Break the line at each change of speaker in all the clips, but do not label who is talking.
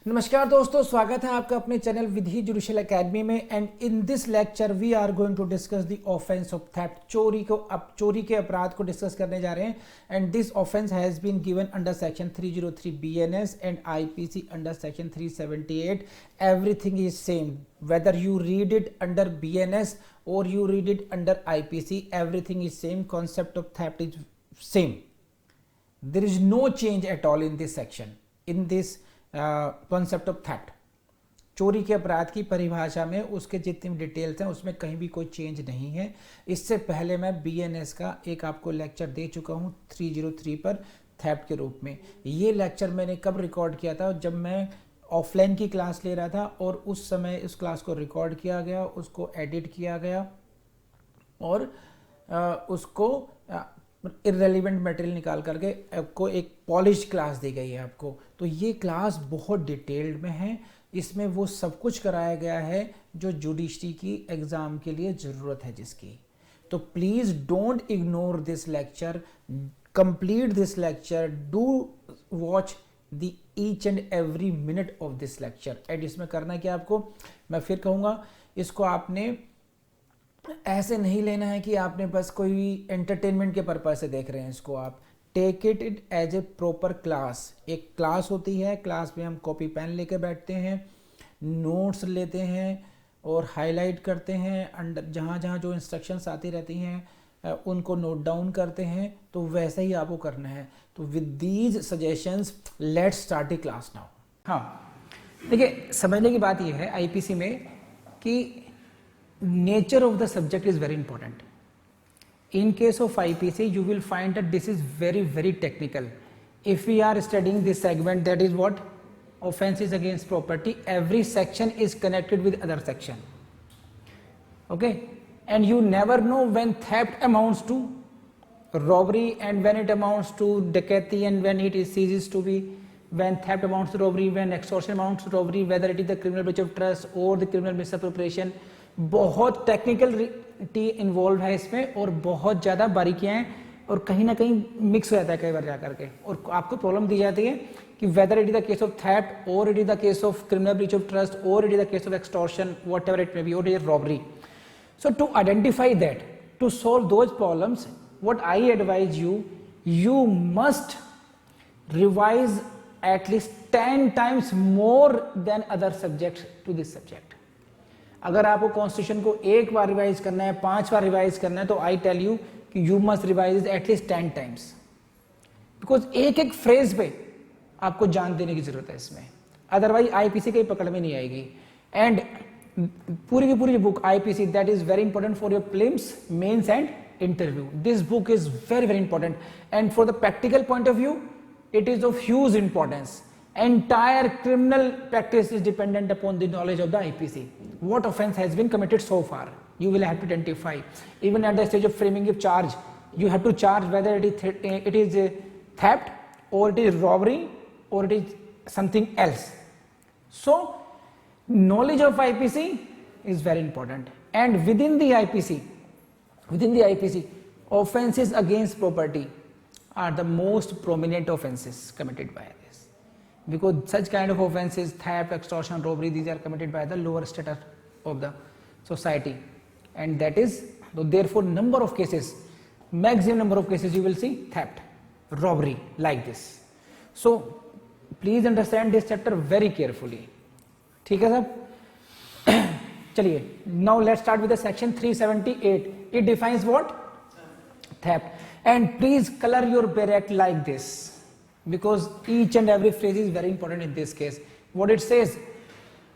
नमस्कार दोस्तों, स्वागत है आपका अपने चैनल विधि जुडिशियल एकेडमी में। And in this lecture we are going to discuss the offence of theft. चोरी के अपराध को डिस्कस करने जा रहे हैं। And this offence has been given under section 303 BNS and IPC under section 378। Everything is same whether you read it under BNS or you read it under IPC, everything is same. Concept of theft is same. There is no change at all in this section, in this concept of theft. चोरी के अपराध की परिभाषा में उसके जितनी भी details हैं उसमें कहीं भी कोई चेंज नहीं है। इससे पहले मैं BNS का एक आपको लेक्चर दे चुका हूं 303 पर थेफ्ट के रूप में। ये लेक्चर मैंने कब रिकॉर्ड किया था? जब मैं ऑफलाइन की क्लास ले रहा था और उस समय उस क्लास को रिकॉर्ड किया गया, उसको एडिट किया गया और उसको इररेलेवेंट मटेरियल निकाल करके आपको एक पॉलिश क्लास दी गई है आपको। तो ये क्लास बहुत डिटेल्ड में है, इसमें वो सब कुछ कराया गया है जो जुडिशरी की एग्ज़ाम के लिए ज़रूरत है जिसकी। तो please don't ignore this lecture, complete this lecture, do watch the each and every minute of this lecture. And इसमें करना क्या आपको, मैं फिर कहूँगा, इसको आपने ऐसे नहीं लेना है कि आपने बस कोई एंटरटेनमेंट के पर्पज से देख रहे हैं। इसको आप take it as a proper class. एक क्लास होती है, क्लास में हम कॉपी पेन लेके बैठते हैं, नोट्स लेते हैं और हाईलाइट करते हैं, अंडर जहाँ जहाँ जो इंस्ट्रक्शंस आती रहती हैं उनको नोट डाउन करते हैं। तो वैसे ही आपको करना है। तो with these suggestions let's start the class now. हाँ, देखिए, समझने की बात यह है IPC में कि nature of the subject is very important. In case of IPC, you will find that this is very technical. If we are studying this segment, that is what? Offenses against property. Every section is connected with other section. Okay? And you never know when theft amounts to robbery and when it amounts to dacoity and when it ceases to be, when theft amounts to robbery, when extortion amounts to robbery, whether it is the criminal breach of trust or the criminal misappropriation. बहुत technicality involve है इसमें और बहुत ज़्यादा बारीकियाँ हैं और कहीं ना कहीं मिक्स हो जाता है कई बार जा करके और आपको प्रॉब्लम दी जाती है कि whether it is the case of theft और it is the case of criminal breach of trust और it is the case of extortion, whatever it may be, और it is robbery. So to identify that, to solve those problems, what I advise you, you must revise at least 10 times more than other subjects to this subject. अगर आपको constitution को एक बार revise करना है, 5 बार revise करना है, तो I tell you कि you must revise at least 10 times, because एक एक फ्रेज पे आपको जान देने की जरूरत है इसमें, अदरवाइज IPC की पकड़ में नहीं आएगी। एंड पूरी की पूरी book IPC that is very important for your prelims, mains and interview. This book is very important and for the practical point of view it is of huge importance. Entire criminal practice is dependent upon the knowledge of the IPC. What offense has been committed so far, you will have to identify. Even at the stage of framing of charge, you have to charge whether it is theft or it is robbery or it is something else. So knowledge of IPC is very important. And within the IPC, offenses against property are the most prominent offenses committed by this, because such kind of offenses, theft, extortion, robbery, these are committed by the lower status of the society, and that is, so therefore number of cases, maximum number of cases you will see theft, robbery like this. So please understand this chapter very carefully. ठीक है सब? चलिए, now let's start with the section 378. It defines what? Theft. And please color your barrack like this, because each and every phrase is very important in this case. What it says: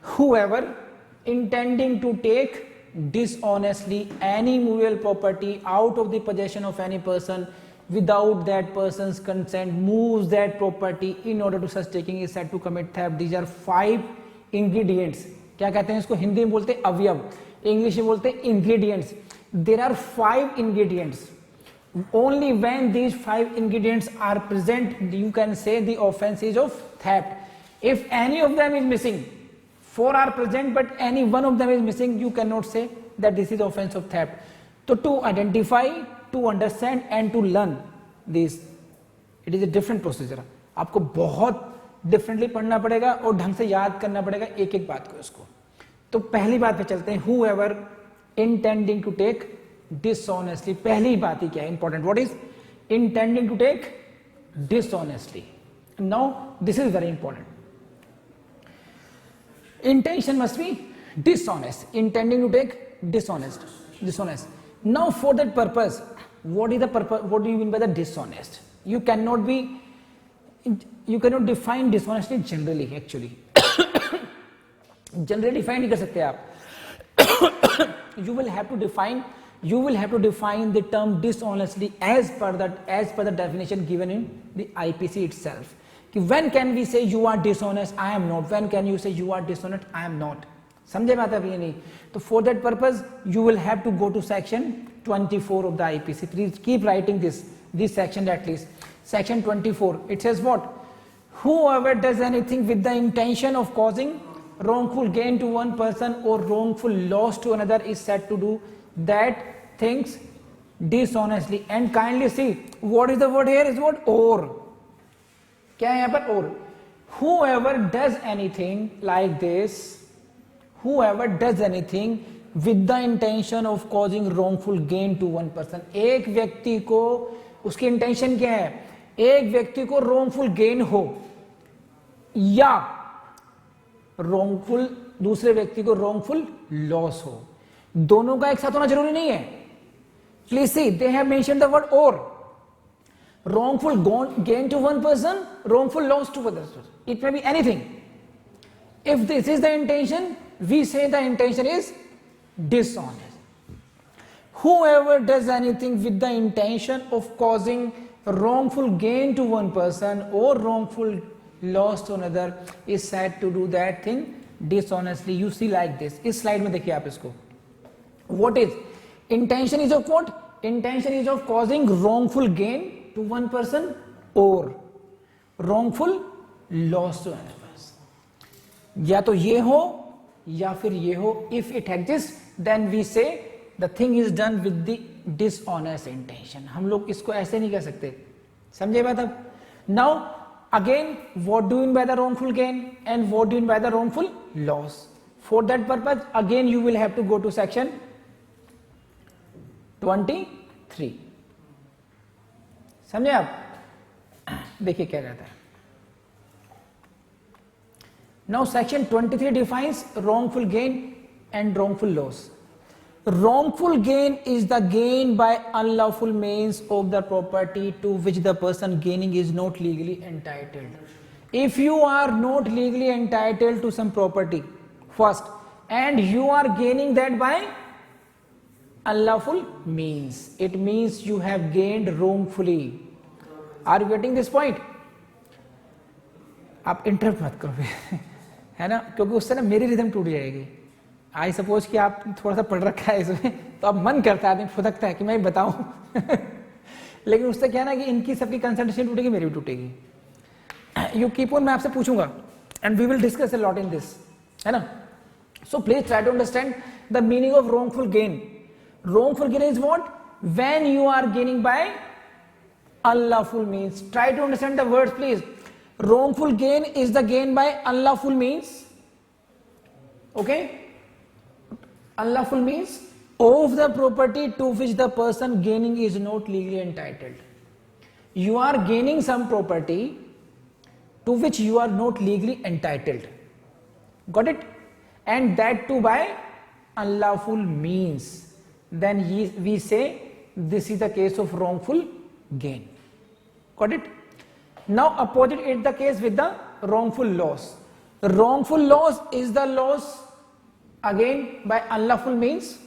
whoever intending to take dishonestly any movable property out of the possession of any person without that person's consent moves that property in order to such taking is said to commit theft. These are 5 ingredients. क्या कहते हैं इसको? हिंदी में बोलते हैं अवयव, English में बोलते हैं ingredients. There are 5 ingredients. Only when these 5 ingredients are present, you can say the offense is of theft. If any of them is missing, 4 are present but any one of them is missing, you cannot say that this is offense of theft. So to identify, to understand and to learn this, it is a different procedure. आपको बहुत differently पढ़ना पड़ेगा और ढंग से याद करना पड़ेगा एक एक बात को इसको। तो पहली बात पे चलते हैं, whoever intending to take dishonestly, पहली बात ही क्या है important, what is intending to take dishonestly. Now this is very important. Intention must be dishonest, intending to take dishonest. Now for that purpose, what is the purpose, what do you mean by the dishonest? You cannot define dishonesty generally actually. Generally define नहीं कर सकते आप. You will have to define the term dishonestly as per the definition given in the IPC itself. कि when can we say you are dishonest, I am not, when can you say you are dishonest, I am not. समझे बात अभी नहीं? तो for that purpose you will have to go to section 24 of the IPC. Please keep writing this section at least. Section 24, it says what? Whoever does anything with the intention of causing wrongful gain to one person or wrongful loss to another is said to do that things dishonestly. And kindly see what is the word here is what? Or. क्या है यहाँ पर? और. Whoever does anything like this, whoever does anything with the intention of causing wrongful gain to one person. एक व्यक्ति को उसकी intention क्या है? एक व्यक्ति को wrongful gain हो या wrongful दूसरे व्यक्ति को wrongful loss हो, दोनों का एक साथ होना जरूरी नहीं है. Please see, they have mentioned the word or. Wrongful gain to one person, wrongful loss to other person. It may be anything. If this is the intention, we say the intention is dishonest. Whoever does anything with the intention of causing wrongful gain to one person or wrongful loss to another is said to do that thing dishonestly. You see like this. इस slide में देखिए आप इसको. What is intention is of what? Intention is of causing wrongful gain to one person or wrongful loss to another person. या तो ये हो या फिर ये हो. If it exists, then we say the thing is done with the dishonest intention. हम लोग इसको ऐसे नहीं कह सकते. समझे बात अब? Now again, what do you mean by the wrongful gain and what do you mean by the wrongful loss? For that purpose, again you will have to go to section 23. समझे आप? देखिए क्या कहता है. Now section 23 defines wrongful gain and wrongful loss. Wrongful gain is the gain by unlawful means of the property to which the person gaining is not legally entitled. If you are not legally entitled to some property first and you are gaining that by unlawful means, it means you have gained wrongfully. Are you getting this point? आप interrupt मत करो है ना, क्योंकि उससे ना मेरी rhythm टूट जाएगी. आई सपोज कि आप थोड़ा सा पढ़ रखा है इसमें, तो अब मन करता है, आदमी फुदकता है कि मैं बताऊं लेकिन उससे क्या ना कि इनकी सबकी कंसंट्रेशन टूटेगी, मेरी भी टूटेगी. यू कीप ऑन, मैं आपसे पूछूंगा and we will discuss a lot in this, है ना. So please try to understand the meaning of wrongful gain. Wrongful gain is what? When you are gaining by unlawful means. Try to understand the words, please. Wrongful gain is the gain by unlawful means. Okay? Unlawful means of the property to which the person gaining is not legally entitled. You are gaining some property to which you are not legally entitled. Got it? And that too by unlawful means. Then we say this is the case of wrongful gain. Got it? Now opposite is the case with the wrongful loss. Wrongful loss is the loss again by unlawful means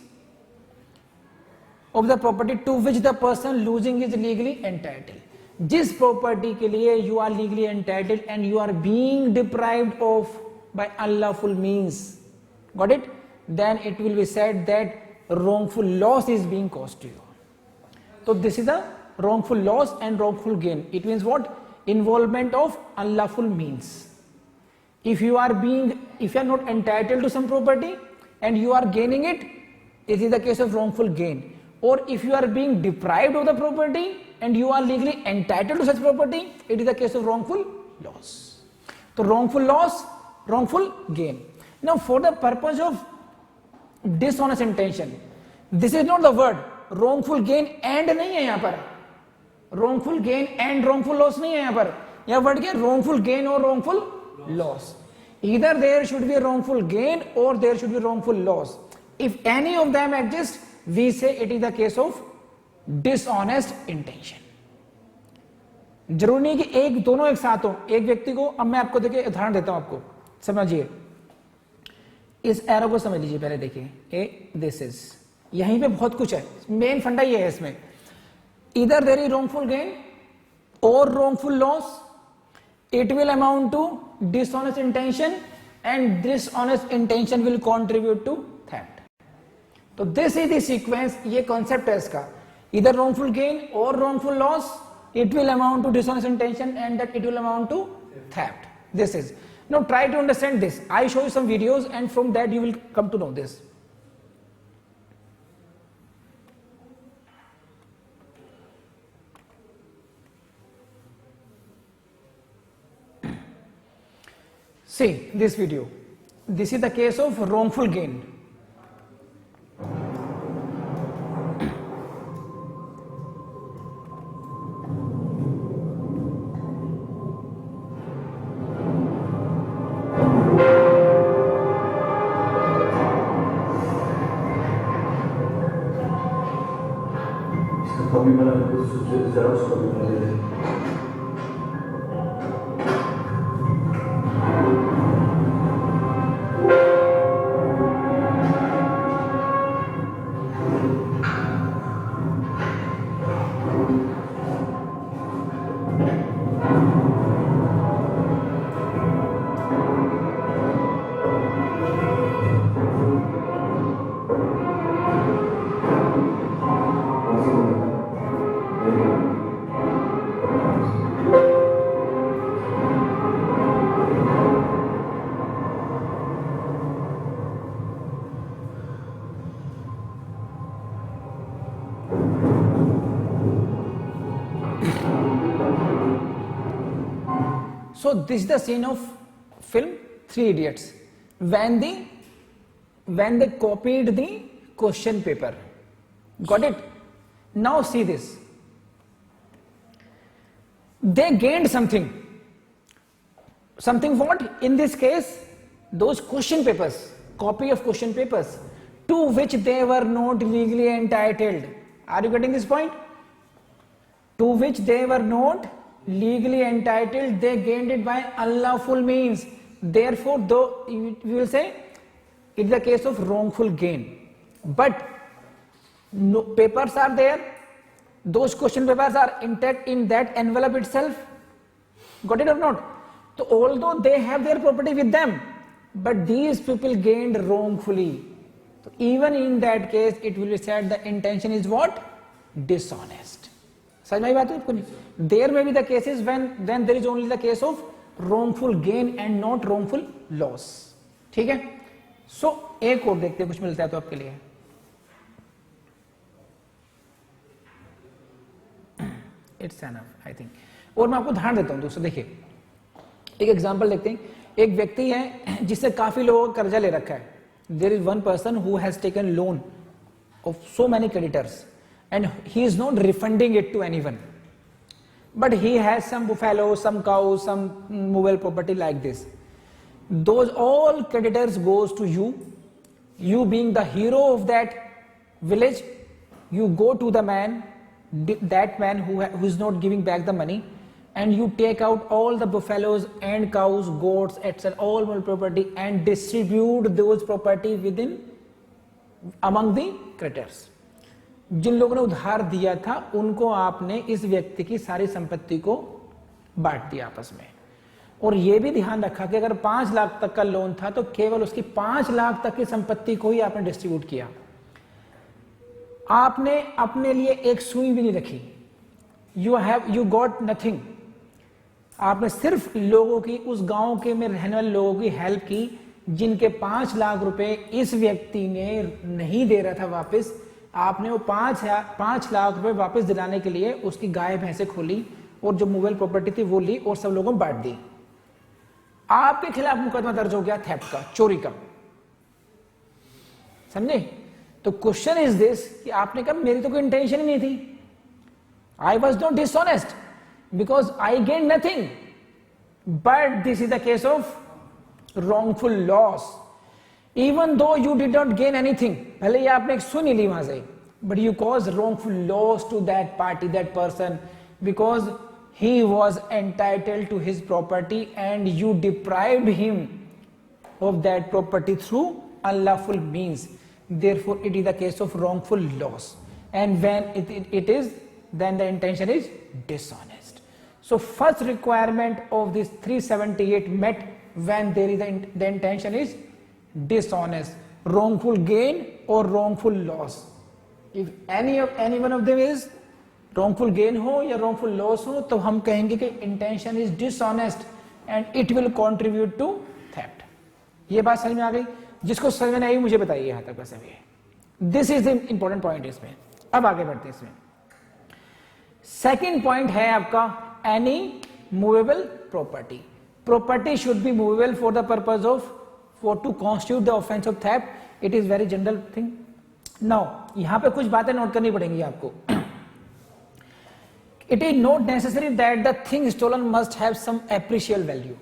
of the property to which the person losing is legally entitled. जिस property के लिए you are legally entitled and you are being deprived of by unlawful means, got it? Then it will be said that wrongful loss is being caused to you. So this is a wrongful loss and wrongful gain. It means what? Involvement of unlawful means. If you are not entitled to some property and you are gaining it, it is the case of wrongful gain. Or if you are being deprived of the property and you are legally entitled to such property, it is the case of wrongful loss. तो wrongful loss, wrongful gain. Now for the purpose of dishonest intention, this is not the word wrongful gain and नहीं है यहाँ पर, wrongful gain and wrongful loss नहीं है यहाँ पर, यहाँ वर्ड क्या wrongful gain और wrongful loss. Either there should be a wrongful gain or there should be wrongful loss. If any of them exist, we say it is the case of dishonest intention. जरूरी नहीं कि एक दोनों एक साथ हो, एक व्यक्ति को, अब मैं आपको देखिए उदाहरण देता हूं, आपको समझिए, इस एरो को समझ लीजिए पहले, देखिए ए दिस इज, यहीं पे बहुत कुछ है, मेन फंडा ये है इसमें, इधर देयर इज wrongful gain और wrongful loss, it will amount to dishonest intention and dishonest intention will contribute to theft. तो this is the sequence, ये concept है इसका, either wrongful gain or wrongful loss, it will amount to dishonest intention and that it will amount to theft. This is. Now try to understand this. I show you some videos and from that you will come to know this. See this video. This is the case of wrongful gain.
Copy बना xerox copy बना दे।
So this is the scene of film Three Idiots when they copied the question paper. Got it? Now see this. They gained something. Something what? In this case, those question papers, copy of question papers, to which they were not legally entitled. Are you getting this point? To which they were not legally entitled, they gained it by unlawful means. Therefore, though we will say it's the case of wrongful gain. But no, papers are there. Those question papers are intact in that envelope itself. Got it or not? So although they have their property with them, but these people gained wrongfully. So even in that case, it will be said the intention is what? Dishonest. समझ में आई बात है आपको? नहीं, there में भी the cases when there is only the case of wrongful gain and not wrongful loss. ठीक है? सो एक और देखते हैं, कुछ मिलता है तो आपके लिए. It's enough I think. और मैं आपको उदाहरण देता हूं दोस्तों. देखिए एक एग्जांपल देखते हैं. एक व्यक्ति है जिससे काफी लोगों का कर्जा ले रखा है. There is one person who has taken loan of so many creditors and he is not refunding it to anyone, but he has some buffalo, some cows, some movable property like this. Those all creditors goes to you. You being the hero of that village, you go to the man, that man who is not giving back the money, and you take out all the buffaloes and cows, goats, etc., all movable property, and distribute those property within among the creditors. जिन लोगों ने उधार दिया था उनको आपने इस व्यक्ति की सारी संपत्ति को बांट दिया आपस में. और यह भी ध्यान रखा कि अगर 5 लाख तक का लोन था तो केवल उसकी 5 लाख तक की संपत्ति को ही आपने डिस्ट्रीब्यूट किया. आपने अपने लिए एक सुई भी नहीं रखी. You got nothing. आपने सिर्फ लोगों की, उस गांव के में रहने वाले लोगों की हेल्प की जिनके 5 लाख रुपए इस व्यक्ति ने नहीं दे रहा था वापस. आपने वो 5 लाख रुपए वापस दिलाने के लिए उसकी गाय भैंसे खोली और जो मूवेबल प्रॉपर्टी थी वो ली और सब लोगों को बांट दी. आपके खिलाफ मुकदमा दर्ज हो गया थेफ्ट का, चोरी का, समझे? तो क्वेश्चन इज दिस कि आपने कहा मेरी तो कोई इंटेंशन ही नहीं थी, I was not dishonest because I gain nothing, but this is the case of wrongful loss. Even though you did not gain anything, पहले ये आपने सुन ही ली वहां से, but you caused wrongful loss to that party, that person, because he was entitled to his property and you deprived him of that property through unlawful means. Therefore, it is the case of wrongful loss. And when it is, then the intention is dishonest. So, first requirement of this 378 met when there is the intention is dishonest, wrongful gain or wrongful loss. If any one of them is wrongful gain हो या wrongful loss हो, तो हम कहेंगे कि intention is dishonest and it will contribute to theft. ये बात समझ में आ गई? जिसको समझ में नहीं आई मुझे बताइए यहां तक बस अभी. This is the important point इसमें. अब आगे बढ़ते हैं इसमें. Second point है आपका any movable property. Property should be movable for the purpose of to constitute the offense of theft. It is very general thing. Now यहां पे कुछ बातें नोट करनी पड़ेंगी आपको. It is not necessary that the thing stolen must have some appreciable value.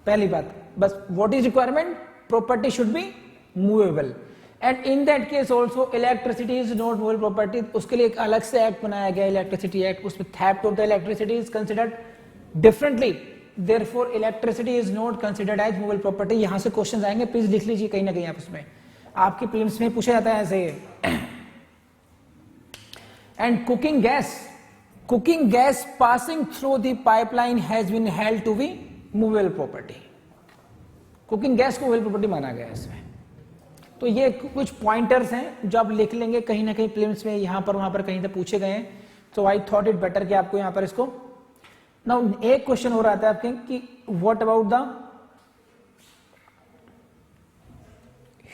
पहली बात बस, what is requirement? Property should be movable. And in that case also electricity is not movable property. उसके लिए एक अलग से एक्ट बनाया गया, इलेक्ट्रिसिटी एक्ट, उसमें theft of the electricity is considered differently. Therefore, electricity is not considered as movable property. यहां से क्वेश्चंस आएंगे, प्लीज लिख लीजिए कहीं ना कहीं आप उसमें, आपकी प्रीलिम्स में पूछा जाता है ऐसे. And cooking gas passing through the pipeline has been held to be movable property. Cooking gas को मूवेबल प्रॉपर्टी माना गया है इसमें. तो ये कुछ पॉइंटर्स हैं जो आप लिख लेंगे कहीं ना कहीं प्रीलिम्स में, यहां पर वहां पर कहीं से पूछे गए हैं. तो आई थॉट इट बेटर कि आपको यहां पर इसको. नाउ एक क्वेश्चन हो रहा था आपके कि what about the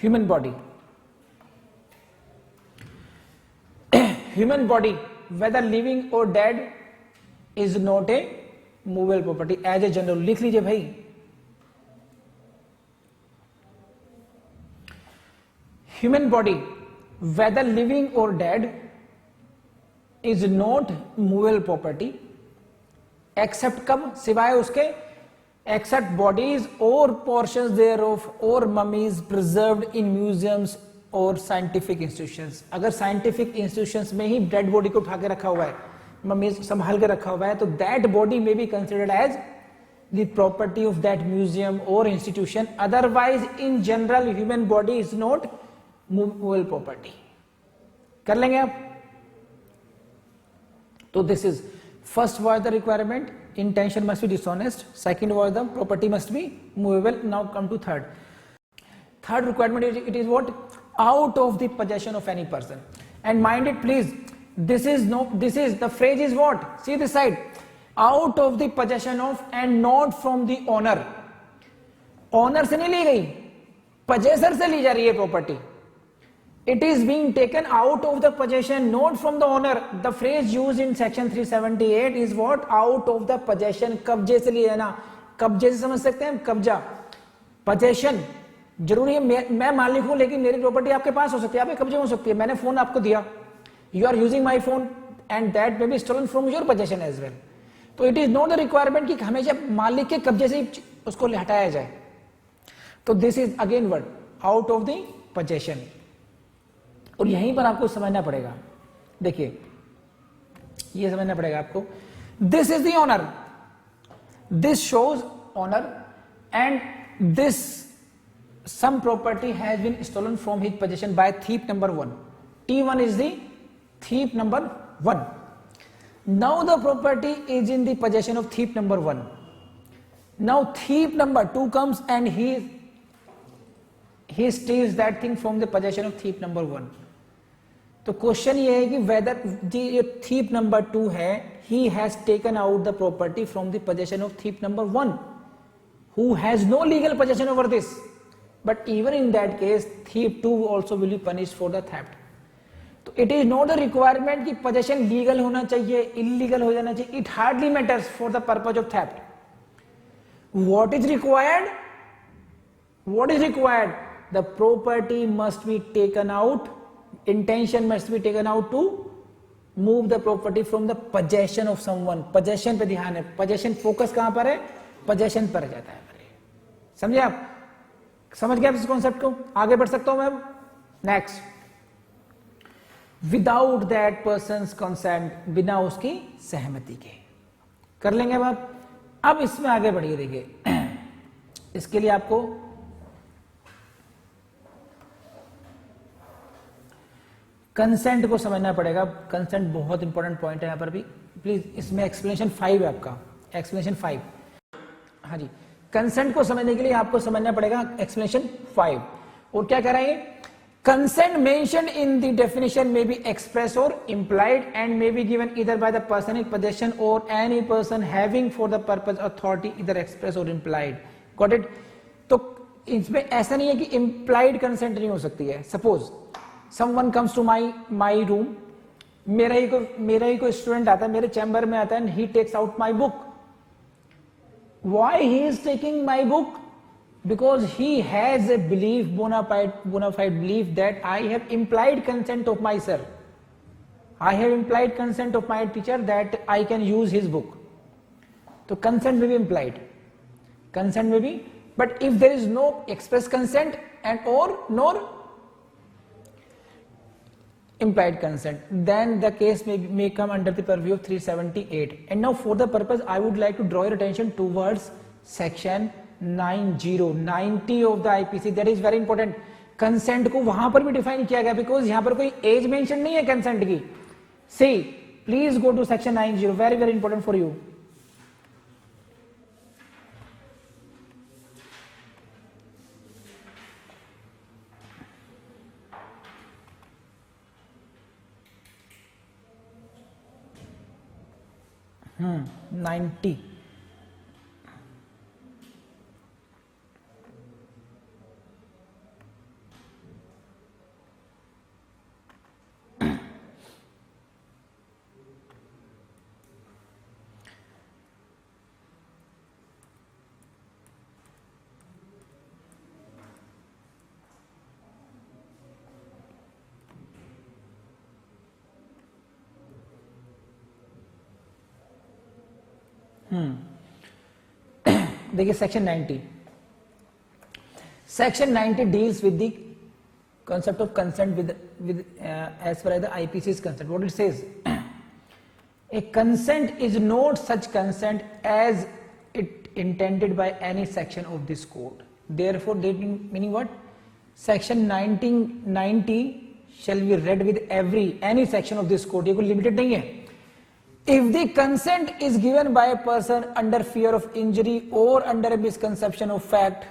human body. Human body whether living और dead is not a movable property. As a general लिख लीजिए भाई. ह्यूमन बॉडी वेदर लिविंग और dead is not movable property except कब, सिवाय उसके, एक्सेप्ट बॉडीज और पोर्शंस देयरऑफ और ममीज प्रिजर्व्ड इन म्यूजियम्स और साइंटिफिक इंस्टीट्यूशंस. अगर साइंटिफिक इंस्टीट्यूशंस में ही डेड बॉडी को उठा के रखा हुआ है, ममीज संभाल के रखा हुआ है, तो that body may be considered as the property of that museum और institution. Otherwise in general human body is not movable property. कर लेंगे आप. तो this is first was the requirement, intention must be dishonest. Second was the property must be movable. Now come to third requirement is, it is what, out of the possession of any person. And mind it please, this is the phrase is what, see this side, out of the possession of and not from the owner. Owner से नहीं ली गई, possessor से ली जा रही है property. It is being taken out of the possession, not from the owner. The phrase used in section 378 is what, out of the possession. कब्जे से लिया ना, कब्जे से समझ सकते हैं कब्जा. possession जरूरी है मैं मालिक हूं लेकिन मेरी प्रॉपर्टी आपके पास हो सकती है, आपके कब्जे हो सकती है. मैंने फोन आपको दिया, you are using my phone and that may be stolen from your possession as well. तो it is not the requirement कि हमेशा मालिक के कब्जे से उसको हटाया जाए. तो this is again word, out of the possession. और यहीं पर आपको समझना पड़ेगा, देखिए ये समझना पड़ेगा आपको. This is the owner, this shows owner and this some property has been stolen from his position by thief number 1. T1 is the thief number 1. Now the property is in the possession of thief number 1. Now thief number 2 comes and he steals that thing from the possession of thief number 1. तो question ये है कि weather जो thief number 2 है, he has taken out the property from the possession of thief number 1 who has no legal possession over this. But even in that case thief 2 also will be punished for the theft. तो it is not the requirement कि possession legal होना चाहिए, illegal हो जाना चाहिए. It hardly matters for the purpose of theft. What is required? What is required? The property must be taken out. Intention must be taken out to move the property from the possession of someone. Possession पे ध्यान है. Possession focus कहां पर है? Possession पर जाता है. समझे आप? समझ गए आप इस कॉन्सेप्ट को? आगे बढ़ सकता हूं मैं अब? Next, without that persons consent, बिना उसकी सहमति के. कर लेंगे अब आप. अब इसमें आगे बढ़िए. देखिए इसके लिए आपको कंसेंट को समझना पड़ेगा. कंसेंट बहुत इंपॉर्टेंट पॉइंट है यहां पर भी. प्लीज इसमें एक्सप्लेनेशन 5 है आपका. एक्सप्लेनेशन 5. हाँ जी, कंसेंट को समझने के लिए आपको समझना पड़ेगा एक्सप्लेनेशन 5. और क्या कह रहे हैं? Consent mention in the definition may be express और implied and may be given either by the person in possession और any person having for the purpose authority, either express और इंप्लाइड. Got it? तो इसमें ऐसा नहीं है कि implied consent नहीं हो सकती है. Suppose someone comes to my room, मेरा ही कोई स्टूडेंट आता है, मेरे चैम्बर में आता है, and he takes out my book. Why he is taking my book? Because he has a belief, bona fide belief that I have implied consent of my sir. I have implied consent of my teacher that I can use his book. So consent may be implied. Consent may be, but if there is no express consent and or nor implied consent, then the case may come under the purview of 378. And now for the purpose, I would like to draw your attention towards section 90 of the IPC. That is very important. Consent को वहां पर भी define किया गया, because यहां पर कोई as mention नहीं है कंसेंट की. See please go to section 90. Very very important for you. Hmm 90. देखिए section 90. Section 90 deals with the concept of consent with as per the IPC's consent. What it says, a consent is not such consent as it intended by any section of this code. Therefore, meaning what? Section 1990 shall be read with any section of this code. ये कोई limited नहीं है. If the consent is given by a person under fear of injury or under a misconception of fact,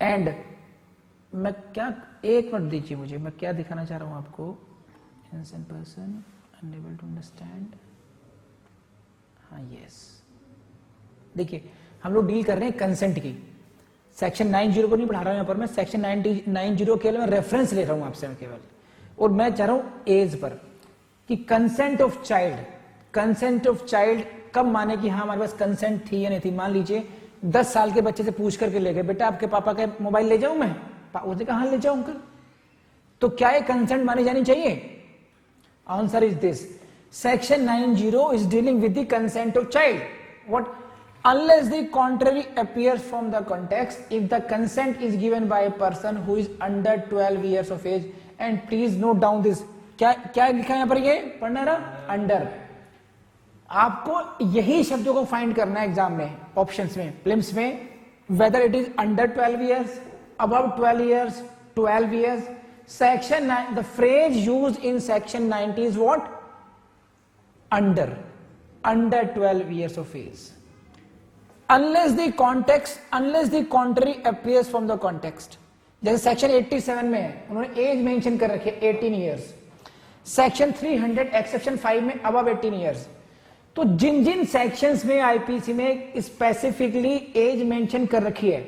and मैं क्या, एक minute दीजिए मुझे, मैं क्या दिखाना चाह रहा हूं आपको. innocent person unable to understand. हाँ यस, देखिए हम लोग डील कर रहे हैं कंसेंट की. सेक्शन 90 को नहीं पढ़ा रहा हूं यहां पर मैं. सेक्शन 90 केवल मैं रेफरेंस ले रहा हूं आपसे मैं केवल. और मैं चाह रहा हूं एज पर कि कंसेंट ऑफ चाइल्ड कब माने कि हाँ हमारे पास कंसेंट थी या नहीं थी. मान लीजिए 10 साल के बच्चे से पूछ करके ले गए, बेटा आपके पापा का मोबाइल ले जाऊं मैं? उसने कहा हाँ ले जाऊं अंकल. तो क्या ये कंसेंट मानी जानी चाहिए? Answer is this. Section 90 is dealing with the consent of child. What? unless the contrary appears from the context, if the consent is given by a person who is under 12 years of age. and please note down this. क्या लिखा है यहां पर? ये पढ़ना रहा under. आपको यही शब्दों को फाइंड करना है एग्जाम में, ऑप्शंस में, प्रीलिम्स में, weather it is under 12 years, above 12 years, 12 years. Section 9, the phrase used in section 90 is what? Under 12 years of age. Unless the contrary appears from the context. जैसे section 87 में है, उन्होंने as mention कर रखी है 18 years. Section 300 exception 5 में above 18 years. तो जिन sections में आईपीसी में स्पेसिफिकली एज मेंशन कर रखी है,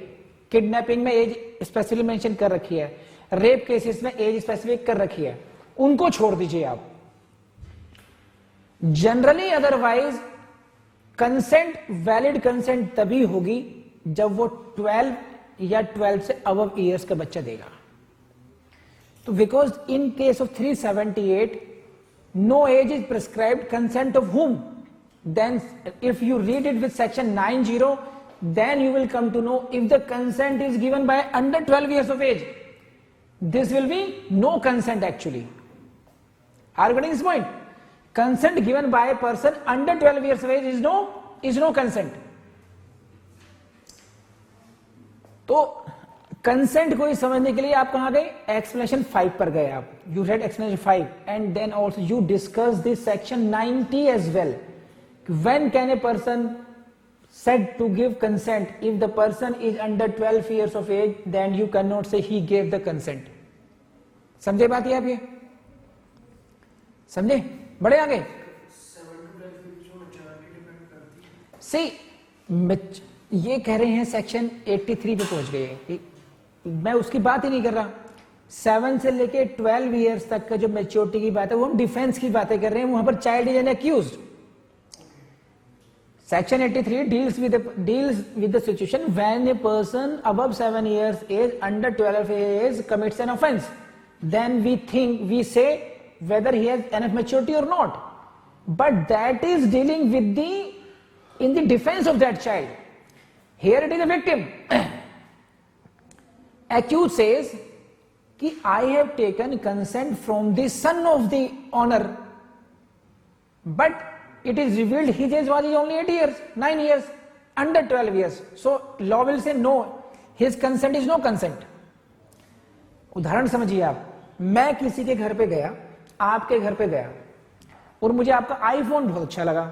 किडनैपिंग में एज स्पेसिफिकली मेंशन कर रखी है, रेप केसेस में एज स्पेसिफिक कर रखी है, उनको छोड़ दीजिए आप. Generally otherwise consent valid consent तभी होगी जब वो 12 या 12 से अबव ईयर्स का बच्चा देगा। तो because in case of 378 no age is prescribed, consent of whom? Then if you read it with section 90, then you will come to know if the consent is given by under 12 years of age, this will be no consent actually. Are you getting this point? Consent given by a person under 12 years of age is no consent. तो consent को समझने के लिए आप कहां गए? Explanation 5 पर गए आप। You read explanation 5 and then also you discuss this section 90 as well. When can a person said to give consent? If the person is under 12 years of age, then you cannot say he gave the consent. समझे बात ये आप? ये समझे? बड़े आगे? See, ये कह रहे हैं सेक्शन 83 पे पहुंच गए। मैं उसकी बात ही नहीं कर रहा। 7 से लेके 12 इयर्स तक का जो मैच्योरिटी की बात है वो हम डिफेंस की बातें कर रहे हैं। वहां पर child is an accused. Section 83 deals with the situation when a person above 7 years age, under 12 age commits an offense. Then we say whether he has enough maturity or not. But that is dealing with in the defense of that child. Here it is a victim. Accused says कि I have taken consent from the son of the owner, but it is revealed his age was only 8 years, 9 years, under 12 years. So law will say no, his consent is no consent. उदाहरण समझिए आप, मैं किसी के घर पे गया, आपके घर पे गया और मुझे आपका आईफोन बहुत अच्छा लगा,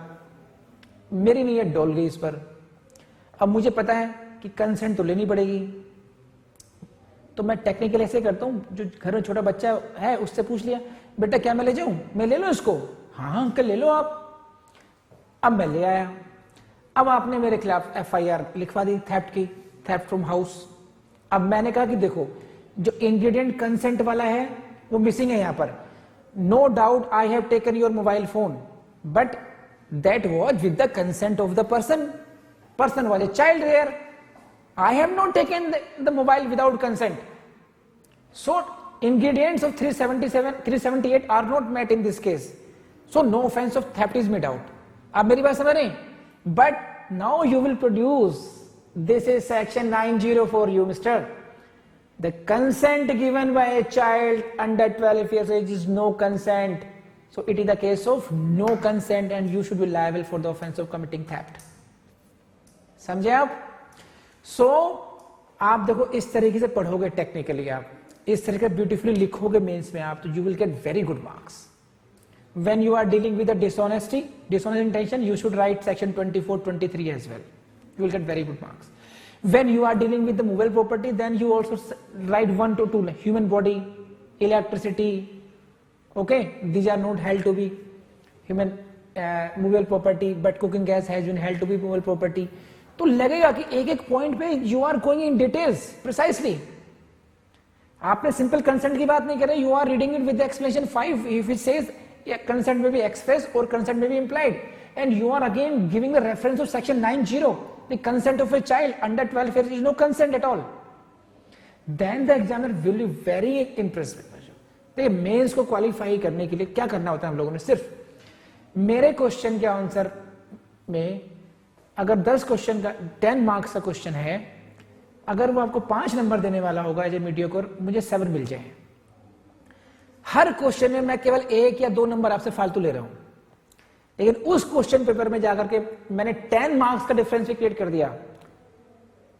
मेरी नीयत डोल गई इस पर। अब मुझे पता है कि कंसेंट तो लेनी पड़ेगी, तो मैं टेक्निकल ऐसे करता हूं, जो घर में छोटा बच्चा है उससे पूछ लिया, बेटा क्या मैं ले जाऊं, मैं ले लूं इसको? हाँ अंकल ले लो आप। अब मैं ले आया, अब आपने मेरे खिलाफ FIR लिखवा दी थेफ्ट की, थेफ्ट फ्रॉम हाउस। अब मैंने कहा कि देखो जो इंग्रेडिएंट कंसेंट वाला है वो मिसिंग है यहां पर। No doubt I have taken your mobile phone, but that was with the consent of the person was a child there. I have not taken the mobile without consent. So ingredients of 378 are not met in this case, so no offense of theft is made out. आप मेरी बात समझ रहे हैं? But now you will produce, this is section 90 for you, mister. The consent given by a child under 12 years age is no consent. So it is the case of no consent and you should be liable for the offense of committing theft. समझे आप? So आप देखो इस तरीके से पढ़ोगे technically, आप इस तरीके ब्यूटीफुली लिखोगे मेंस में आप, तो you will get very good marks. When you are dealing with a dishonest intention, you should write section 24, 23 as well. You will get very good marks. When you are dealing with the movable property, then you also write 1 to 2, like human body, electricity. Okay, these are not held to be human movable property, but cooking gas has been held to be movable property. तो लगेगा कि एक एक point पे you are going in details precisely. आपने simple consent की बात नहीं कर रहे, you are reading it with the explanation 5. If it says consent may be expressed or consent may be implied, and you are again giving the reference of section 90, the consent of a child under 12 years is no consent at all, then the examiner will be very impressed with you. देखिए mains को qualify करने के लिए क्या करना होता है हम लोगों ने, सिर्फ मेरे क्वेश्चन के आंसर में अगर 10 क्वेश्चन का 10 मार्क्स का क्वेश्चन है, अगर वो आपको 5 नंबर देने वाला होगा एज ए मीडियोकर, मुझे 7 मिल जाए। हर क्वेश्चन में मैं केवल 1 या 2 नंबर आपसे फालतू ले रहा हूं, लेकिन उस क्वेश्चन पेपर में जाकर के मैंने 10 मार्क्स का डिफरेंस भी क्रिएट कर दिया।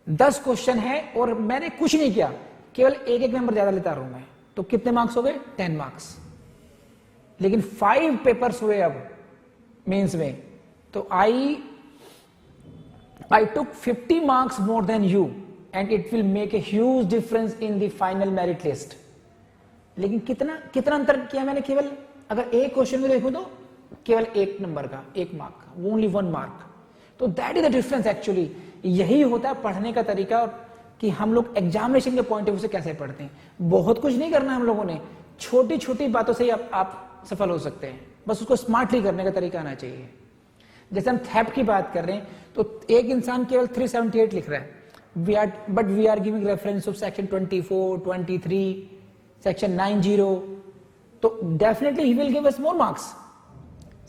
10 क्वेश्चन है और मैंने कुछ नहीं किया, केवल 1 नंबर ज्यादा लेता रहूं मैं, तो कितने मार्क्स हो गए? 10 मार्क्स। लेकिन 5 पेपर्स हुए अब मेंस में, तो आई टुक 50 marks more than you and it will make a huge difference in the final merit list. लेकिन कितना अंतर किया मैंने? केवल अगर एक क्वेश्चन में देखूं तो केवल 1 नंबर का, 1 मार्क का, ओनली 1 मार्क। तो that is the difference actually. यही होता है पढ़ने का तरीका, और कि हम लोग एग्जामिनेशन के पॉइंट ऑफ व्यू से कैसे पढ़ते हैं। बहुत कुछ नहीं करना हम लोगों ने, छोटी छोटी बातों से ही आप सफल हो सकते हैं, बस उसको स्मार्टली करने का तरीका आना चाहिए। जैसे हम थेफ्ट की बात कर रहे हैं तो एक इंसान केवल 378 लिख रहा है, but we are giving reference of section 24, 23, section 90, तो definitely he will give us more marks.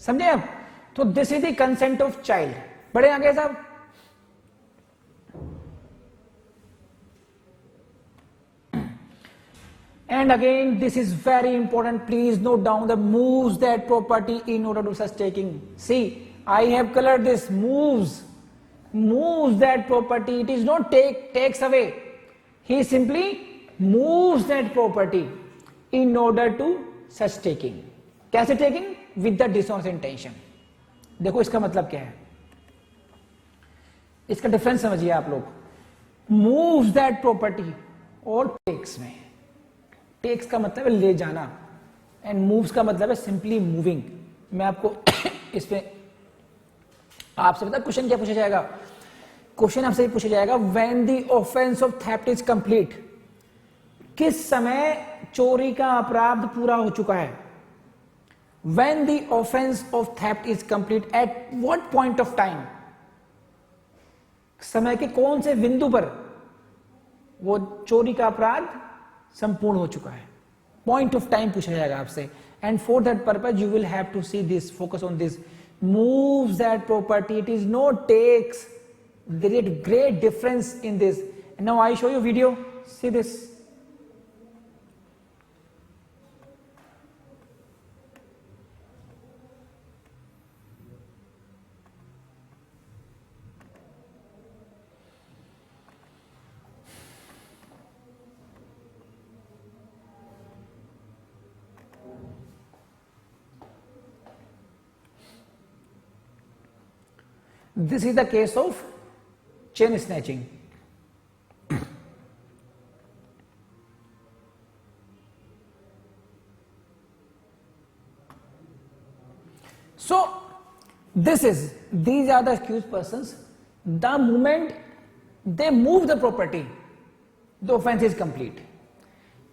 समझे आप? तो this is the consent of child. बड़े आगे साहब, and again this is very important, please note down the moves that property in order to such taking. See, I have colored this moves that property. It is not takes away, he simply moves that property in order to such taking. कैसे taking? with the dishonest intention. देखो इसका मतलब क्या है, इसका difference समझिए आप लोग। moves that property और takes में, टेक्स का मतलब है ले जाना एंड मूव्स का मतलब है सिंपली मूविंग। मैं आपको इस पे आपसे पता क्वेश्चन क्या पूछा जाएगा? क्वेश्चन आपसे ये पूछा जाएगा when the offence of theft is complete, किस समय चोरी का अपराध पूरा हो चुका है। When the offence of theft is complete at what point of time, समय के कौन से बिंदु पर वो चोरी का अपराध संपूर्ण हो चुका है। पॉइंट ऑफ टाइम पूछा जाएगा आपसे, and for that purpose you will have to see this, focus on this, moves that property, it is not takes, there is great difference in this. Now I show you video, see this. This is the case of chain snatching. So these are the accused persons. The moment they move the property, the offense is complete.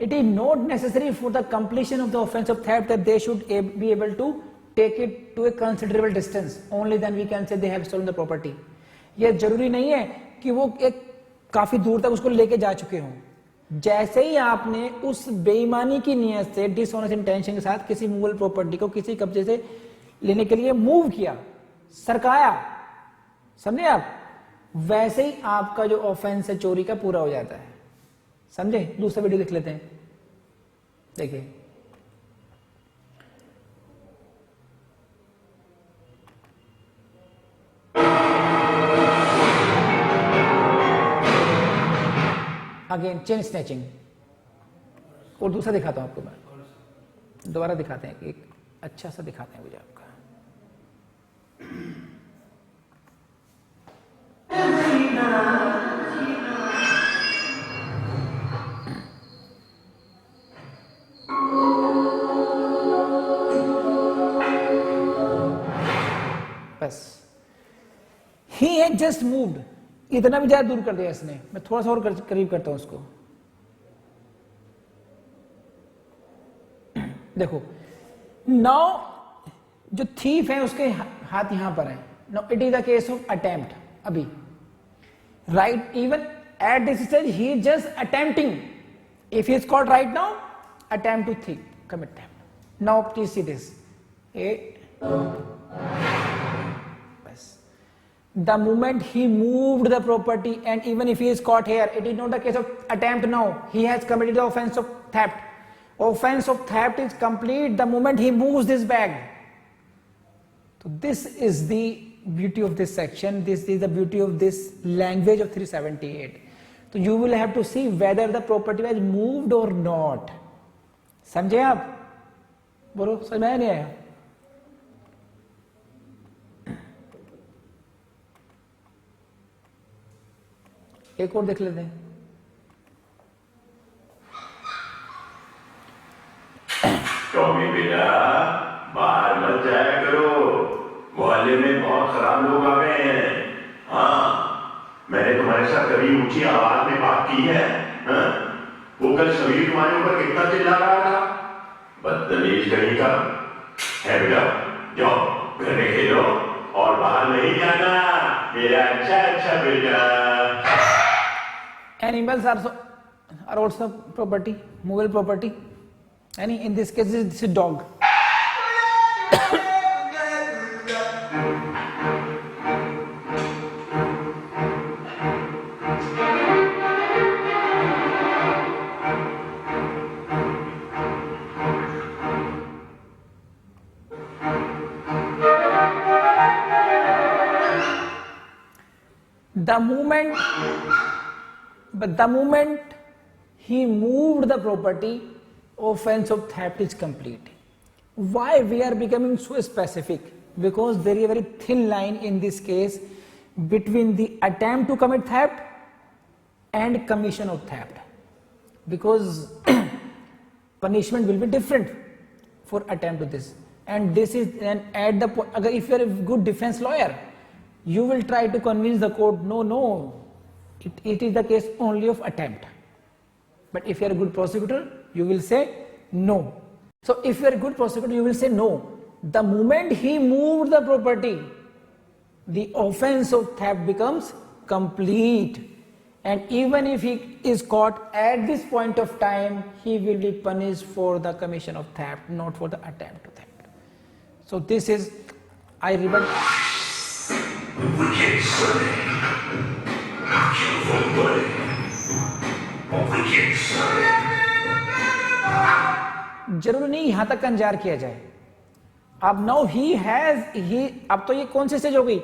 It is not necessary for the completion of the offense of theft that they should be able to take it to a considerable distance, only then we can say they have stolen the property. ये जरूरी नहीं है कि वो एक काफी दूर तक उसको लेके जा चुके हों। जैसे ही आपने उस बेईमानी की नियत से, डिसऑनेस्ट इंटेंशन के साथ किसी मूवेबल प्रॉपर्टी को किसी कब्जे से लेने के लिए मूव किया, सरकाया, समझे आप, वैसे ही आपका जो ऑफेंस है चोरी का पूरा हो जाता है। समझे? दूसरा वीडियो देख लेते हैं, देखिए। अगेन चेन स्नैचिंग, और दूसरा दिखाता हूं आपको, मैं दोबारा दिखाते हैं, एक अच्छा सा दिखाते हैं मुझे आपका। बस ही हैड जस्ट मूव्ड, इतना भी ज्यादा दूर कर दिया इसने। मैं थोड़ा सा और करीब करता हूं उसको, देखो। नाउ जो थीफ है उसके हाथ यहां पर है। Now it is the case of attempt. अभी right, even at this stage he is just attempting. If he is caught right now, attempt to thief, commit theft. Now please see this, the moment he moved the property, and even if he is caught here, it is not the case of attempt now, he has committed the offense of theft. Offense of theft is complete the moment he moves this bag. So this is the beauty of this section, this is the beauty of this language of 378. So you will have to see whether the property was moved or not. समझे आप? बोलो, समझ में आया नहीं आया? एक और देख लेते हैं।
टॉमी बेटा, बाहर मत जाया करो, मोहल्ले में बहुत खराब लोग आ गए हैं। हाँ, मैंने तुम्हारे साथ कभी ऊंची आवाज में बात की है? हाँ? वो कल शबीर तुम्हारे ऊपर कितना चिल्ला रहा था, बदतमीज कहीं का है। बेटा जाओ घर में खेलो, और बाहर नहीं जाना मेरा अच्छा अच्छा बेटा।
Animals are also property, movable property. And in this case, this is dog. The moment he moved the property, offense of theft is complete. Why we are becoming so specific? Because there is a very thin line in this case between the attempt to commit theft and commission of theft, because punishment will be different for attempt to this, and this is then at the point, if you are a good defense lawyer, you will try to convince the court, no, it is the case only of attempt. But if you are a good prosecutor, you will say no. So if you are a good prosecutor, you will say no. The moment he moved the property, the offense of theft becomes complete. And even if he is caught at this point of time, he will be punished for the commission of theft, not for the attempt to theft. So this is, I remember.
Wicked Sunday. Kill for money. Wicked Sunday.
जरूरी नहीं यहां तक कंजार किया जाए. अब now अब तो ये कौन सी स्टेज हो गई?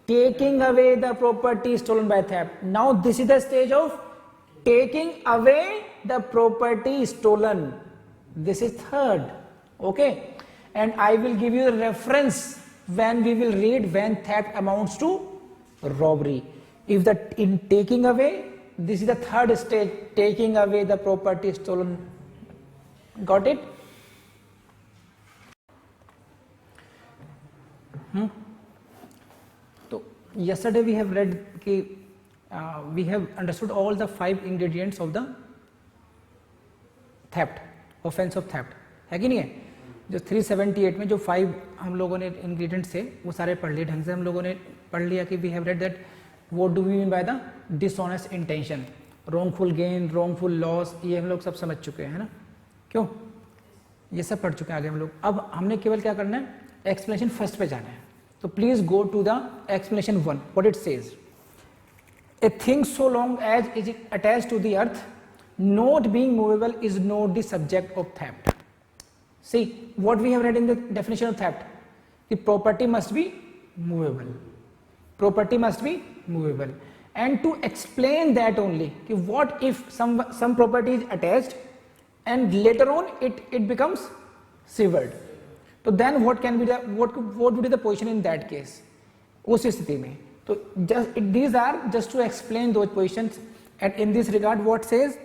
Taking away the property stolen by theft. Now this is the stage of taking away the property stolen. This is third. Okay, and I will give you a reference when we will read when theft amounts to robbery. If in taking away, this is the third stage, taking away the property stolen. Got it? So yesterday we have read we have understood all the 5 ingredients of the theft, offense of theft, है कि नहीं है? जो 378 में जो 5 हम लोगों ने इंग्रेडिएंट्स थे वो सारे पढ़ लिए ढंग से. हम लोगों ने पढ़ लिया कि we have read that what do we mean by the dishonest intention, wrongful gain, wrongful loss, ये हम लोग सब समझ चुके हैं, है ना? क्यों? ये सब पढ़ चुके हैं आगे हम लोग. अब हमने केवल क्या करना है, एक्सप्लेनेशन फर्स्ट पे जाना है. तो please go to the explanation 1. What it says, a thing so long as is attached to the earth not being movable is not the subject of theft. See what we have read in the definition of theft, the property must be movable, property must be movable. And to explain that only, what if some property is attached and later on it becomes severed, so then what can be the what would be the position in that case, उस स्थिति में. तो these are just to explain those positions. And in this regard what says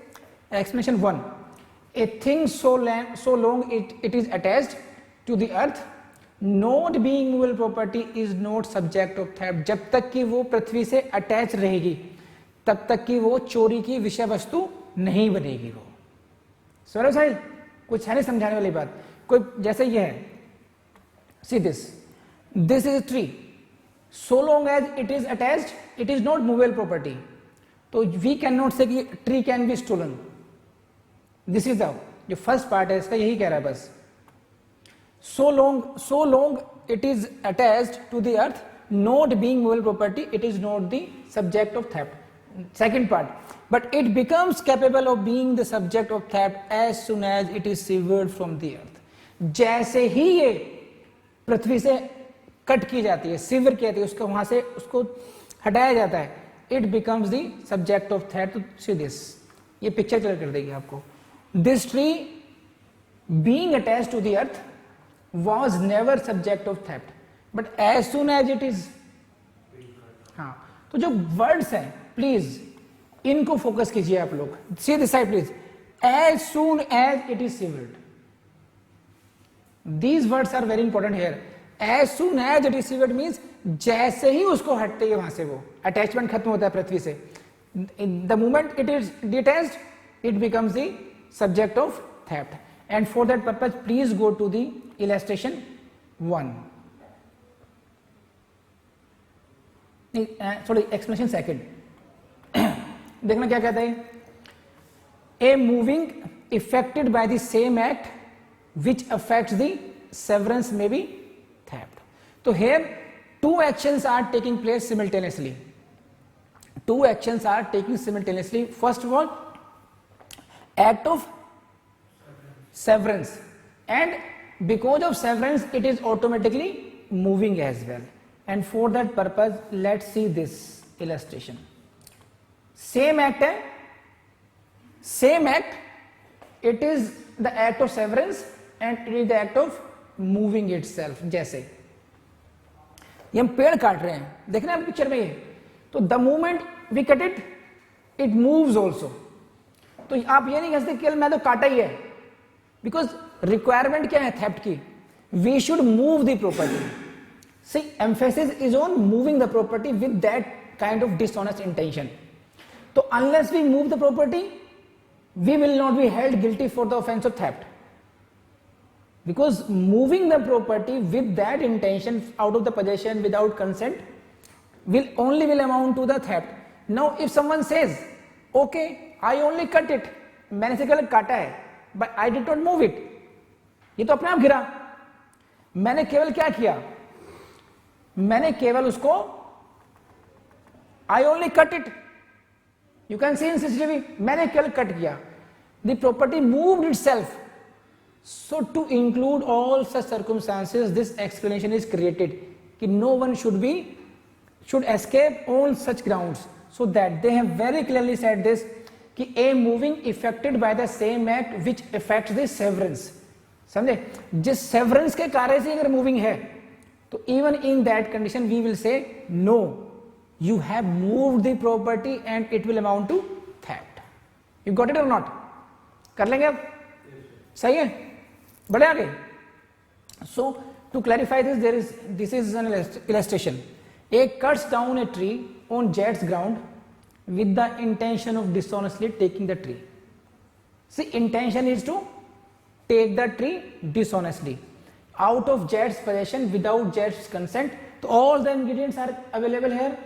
explanation 1, a thing so long it is attached to the earth not being movable property is not subject of theft. जब तक कि वो पृथ्वी से attach रहेगी तब तक कि वो चोरी की विषय वस्तु नहीं बनेगी. वो सर साहिल कुछ है नहीं समझाने वाली बात. कोई जैसे ये है, see this is a tree, so long as it is attached it is not movable property. तो we cannot say कि tree can be stolen. This is जो फर्स्ट पार्ट है इसका यही कह रहा है बस. So long it is attached to the earth not being movable property, it is not the subject of theft. Second part, but it becomes capable of being the subject of theft as soon as it is severed from the earth. जैसे ही ये पृथ्वी से cut की जाती है, sewer की जाती है, उसको वहां से उसको हटाया जाता है, it becomes the subject of theft. See this, ये पिक्चर क्लियर कर देगी आपको. This tree being attached to the earth was never subject of theft, but as soon as it is, हाँ, तो जो वर्ड्स हैं प्लीज इनको फोकस कीजिए आप लोग. See this side please. As soon as it is severed, these words are very important here. As soon as it is severed means जैसे ही उसको हटते हैं वहां से वो अटैचमेंट खत्म होता है पृथ्वी से. The moment it is detached it becomes the subject of theft. And for that purpose please go to the illustration 1. Sorry explanation second. देखना क्या कहता है, a moving effected by the same act which affects the severance may be theft. तो here two actions are taking place simultaneously, two actions are taking simultaneously. First of all act of severance, and because of severance it is automatically moving as well, and for that purpose let's see this illustration। same act है, same act, it is the act of severance and it is the act of moving itself। जैसे ये हम पेड़ काट रहे हैं, देखना है पिक्चर में ये, तो the moment we cut it it moves also. तो आप ये नहीं कह सकते केवल मैं तो काटा ही है, बिकॉज रिक्वायरमेंट क्या है थेफ्ट की, we should move the property. See emphasis is on moving the property with that kind of dishonest intention. तो unless we move the property we will not be held guilty for the offence of theft, because moving the property with that intention out of the possession without consent will only amount to the theft। now if someone says okay I only cut it, मैंने से केवल काटा है but I did not move it, ये तो अपने आप गिरा, मैंने केवल क्या किया, मैंने केवल उसको I only cut it, you can see in CCTV, मैंने केवल कट किया, the property moved itself। so to include all such circumstances this explanation is created कि no one should escape all such grounds, so that they have very clearly said this कि a moving affected by the same act which affects the severance। समझे, जिस severance के कार्य से अगर moving है तो even in that condition we will say no, you have moved the property and it will amount to theft। you got it or not? कर लेंगे अब, सही है, बढ़े आगे। so to clarify this is an illustration। A cuts down a tree on Jet's ground with the intention of dishonestly taking the tree। See, intention is to take the tree dishonestly out of Jet's possession without Jet's consent। So all the ingredients are available here।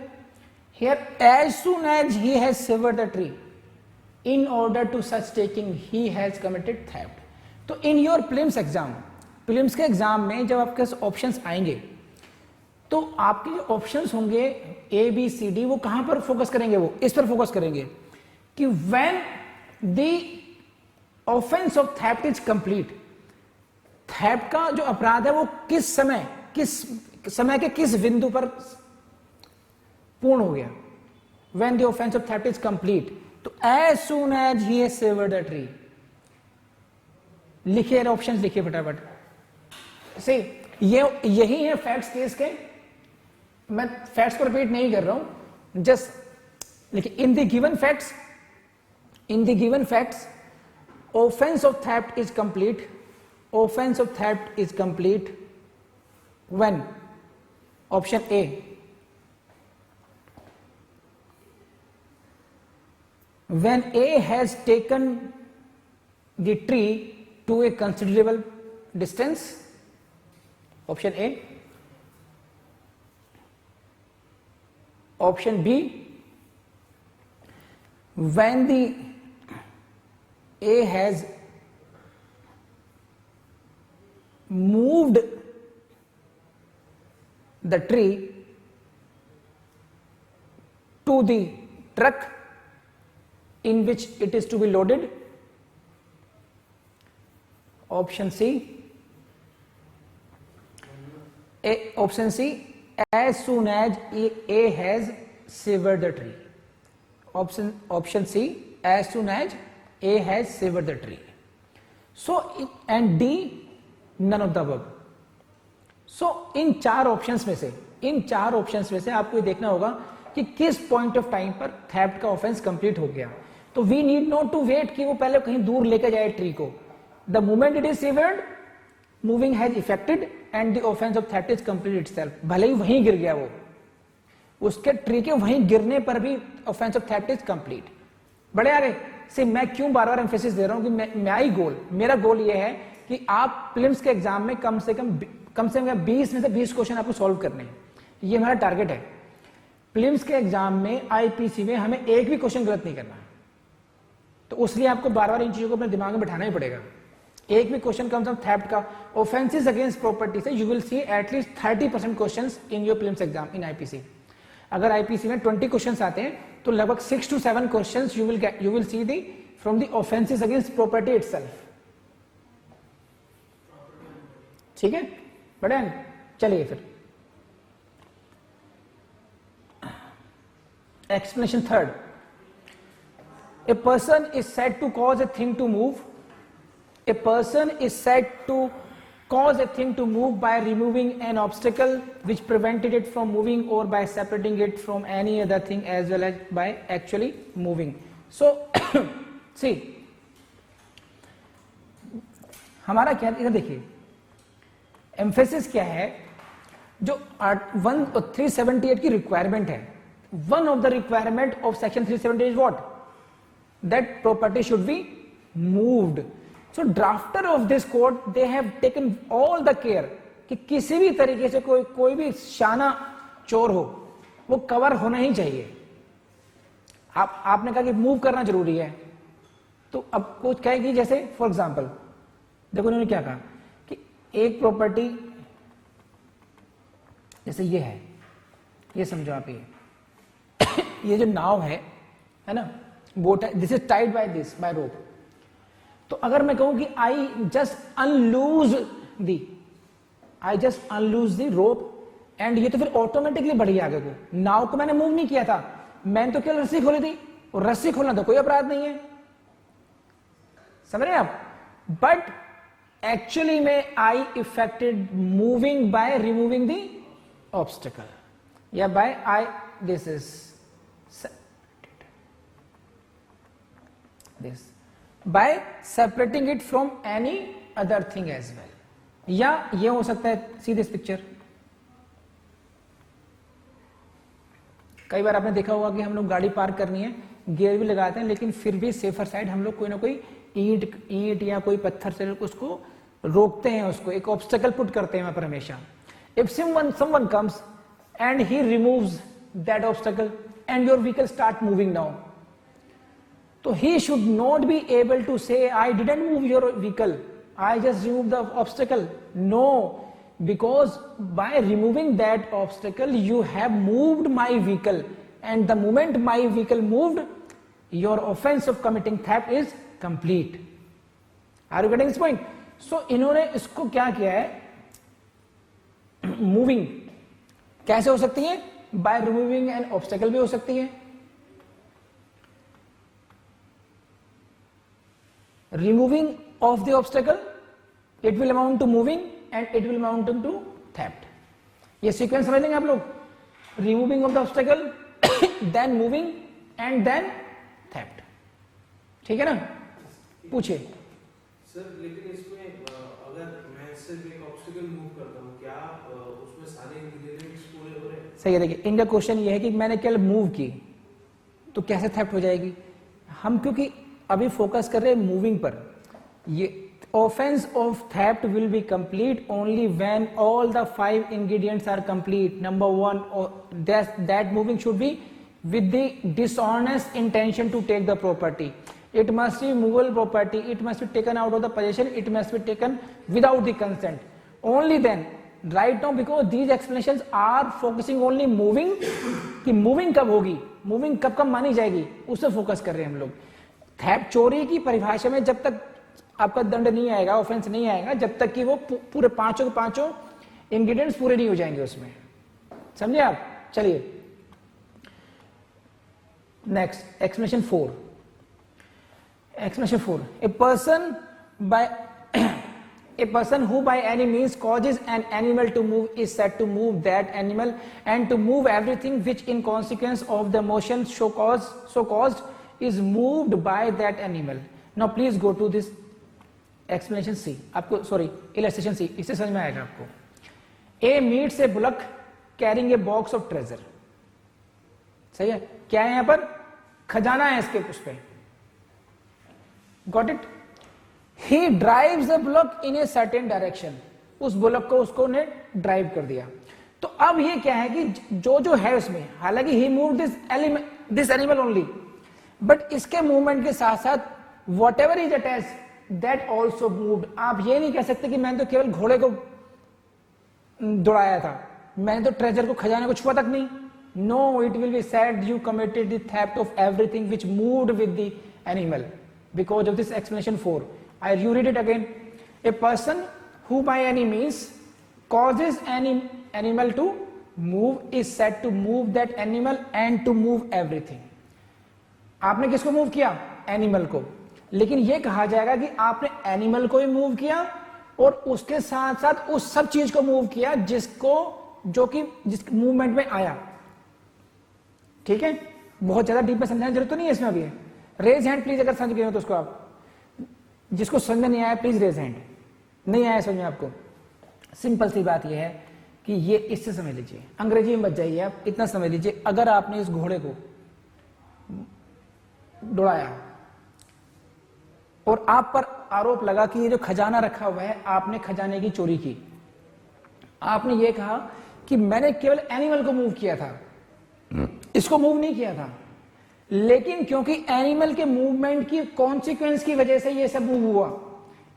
Here, as soon as he has severed the tree, in order to such taking he has committed theft। तो in your prelims exam, prelims के exam में जब आपके options आएंगे तो आपके जो options होंगे ए बी सी डी, वो कहां पर फोकस करेंगे, वो इस पर फोकस करेंगे कि when the offence of theft is complete, theft का जो अपराध है वो किस समय के किस बिंदु पर पूर्ण हो गया, when the offence of theft is complete. तो as soon as he has severed the tree, लिखिए ऑप्शंस लिखिए फटाफट से, यही है फैक्ट्स केस के, मैं फैक्ट्स को रिपीट नहीं कर रहा हूं, जस्ट लिखिए in the given facts offence of theft is complete, offence of theft is complete when, option A, when A has taken the tree to a considerable distance, option A। option B, when the A has moved the tree to the truck in which it is to be loaded, option C, option C, as soon as A has severed the tree, option C, as soon as A has severed the tree। so and D, none of the above। so इन चार options में से आपको ये देखना होगा कि किस point of time पर थेफ्ट का ऑफेंस कंप्लीट हो गया। तो we need not to wait कि वो पहले कहीं दूर लेकर जाए ट्री को, the moment it is severed moving has effected and the offence of theft is complete itself, भले ही वहीं गिर गया वो, उसके ट्री के वहीं गिरने पर भी offence of theft is complete. बड़े यार से मैं क्यों बार बार एम्फेसिस दे रहा हूं कि मेरा गोल ये है कि आप प्रीलिम्स के एग्जाम में कम से कम 20 में से 20 क्वेश्चन आपको सॉल्व करने हैं, ये हमारा टारगेट है। प्रीलिम्स के एग्जाम में आईपीसी में हमें एक भी क्वेश्चन गलत नहीं करना, तो उसलिए आपको बार बार इन चीजों को अपने दिमाग में बिठाना ही पड़ेगा। एक भी क्वेश्चन कम से कम थेफ्ट का, ऑफेंसेस अगेंस्ट प्रॉपर्टी से you will see at least 30% questions in your prelims exam in IPC. अगर आईपीसी में 20 क्वेश्चंस आते हैं तो लगभग 6 to 7 questions you will see the from the offences against property itself. ठीक है, बढ़िया। चलिए फिर explanation third. A person is said to cause a thing to move. A person is said to cause a thing to move by removing an obstacle which prevented it from moving, or by separating it from any other thing, as well as by actually moving. So see, हमारा क्या, इधर देखिए emphasis क्या है, जो 378 की requirement है। One of the requirement of section 370 is what? That property should be moved. So drafter of this code, they have taken all the care कि किसी भी तरीके से कोई भी शाना चोर हो वो कवर होना ही चाहिए। आपने कहा कि मूव करना जरूरी है, तो अब कुछ कहेगी, जैसे फॉर एग्जांपल देखो उन्होंने क्या कहा कि एक प्रॉपर्टी जैसे ये है, ये समझो आप, ये जो नाव है ना, बोट है, this is tied by this by rope. तो अगर मैं कहूं कि I just अनलूज the rope, and ये तो फिर ऑटोमेटिकली बढ़ी आगे को, नाव को मैंने मूव नहीं किया था, मैंने तो केवल रस्सी खोली थी, और रस्सी खोलना तो कोई अपराध नहीं है, समझ रहे हैं आप। बट एक्चुअली में I effected moving by removing the obstacle, या by I this is this by separating it from any other thing as well. या ये हो सकता है, सी दिस पिक्चर, कई बार आपने देखा होगा कि हम लोग गाड़ी पार्क करनी है, गियर भी लगाते हैं, लेकिन फिर भी सेफर साइड हम लोग कोई ना कोई ईंट या कोई पत्थर से उसको रोकते हैं, उसको एक ऑब्स्टेकल पुट करते हैं वहां पर हमेशा। If someone comes and he removes that obstacle and your vehicle start moving now, so he should not be able to say I didn't move your vehicle, I just removed the obstacle. No, because by removing that obstacle you have moved my vehicle, and the moment my vehicle moved, your offense of committing theft is complete. Are you getting this point? So इन्होंने इसको क्या किया है, moving कैसे हो सकती है, by removing N obstacle भी हो सकती है, removing of the obstacle, it will amount to moving and it will amount to theft. ये सीक्वेंस समझ लेंगे आप लोग, removing of the obstacle, then moving and then theft. ठीक है ना, पूछिए
सर। लेकिन इसमें अगर मैं सिर्फ एक ऑब्स्टिकल मूव करता हूँ, क्या उसमें सारे इंग्रेडिएंट्स पूरे हो रहे हैं?
सही है। देखिए इनका क्वेश्चन ये है कि मैंने केवल मूव की तो कैसे थेफ्ट हो जाएगी। हम क्योंकि अभी फोकस कर रहे हैं मूविंग पर, ये offence of theft will be complete only when all the 5 ingredients are complete. Number 1, that moving should be with the dishonest intention to take the property, it must be movable property, it must be taken out of the position, it must be taken without the consent, only then. Right now because these explanations are focusing only moving, कि moving कब होगी, moving कब कब मानी जाएगी, उससे focus कर रहे हैं हम लोग। थेफ्ट चोरी की परिभाषा में जब तक आपका दंड नहीं आएगा, ऑफेंस नहीं आएगा, जब तक कि वो पूरे पांचों के पांचों इंग्रेडिएंट्स पूरे नहीं हो जाएंगे उसमें, समझे आप। चलिए next, explanation 4। Explanation 4. A person who by any means causes an animal to move is said to move that animal, and to move everything which in consequence of the motion so caused is moved by that animal. Now please go to this explanation C. आपको illustration C, इससे समझ में आएगा आपको। A meets a bullock carrying a box of treasure. सही है, क्या है यहाँ पर, खजाना है इसके उस पे। Got it? He drives the bullock in a certain direction. उस बुलक को उसको ने ड्राइव कर दिया। तो अब ये क्या है कि जो जो है उसमें, हालांकि he move this animal only, but इसके मूवमेंट के साथ साथ whatever is attach that also moved. आप ये नहीं कह सकते कि मैंने तो केवल घोड़े को दौड़ाया था, मैंने तो ट्रेजर को, खजाने को छुआ तक नहीं। No, it will be said you committed the theft of everything which moved with the animal because of this explanation 4। I read it again. A person who by any means causes any animal to move is said to move that animal and to move everything। आपने किसको move किया? Animal को। लेकिन यह कहा जाएगा कि आपने एनिमल को ही मूव किया और उसके साथ साथ उस सब चीज को मूव किया जिसको, जो कि जिस मूवमेंट में आया। ठीक है, बहुत ज्यादा डीप में समझाने की जरूरत तो नहीं है इसमें अभी। रेज हैंड प्लीज, अगर समझ गए हो तो उसको आप, जिसको समझ में नहीं आया प्लीज रेज हैंड। नहीं आया समझ में आपको? सिंपल सी बात यह है कि ये इससे समझ लीजिए, अंग्रेजी में बच जाइए आप, इतना समझ लीजिए। अगर आपने इस घोड़े को दौड़ाया और आप पर आरोप लगा कि ये जो खजाना रखा हुआ है, आपने खजाने की चोरी की, आपने ये कहा कि मैंने केवल एनिमल को मूव किया था, इसको मूव नहीं किया था, लेकिन क्योंकि एनिमल के मूवमेंट की कॉन्सिक्वेंस की वजह से ये सब मूव हुआ,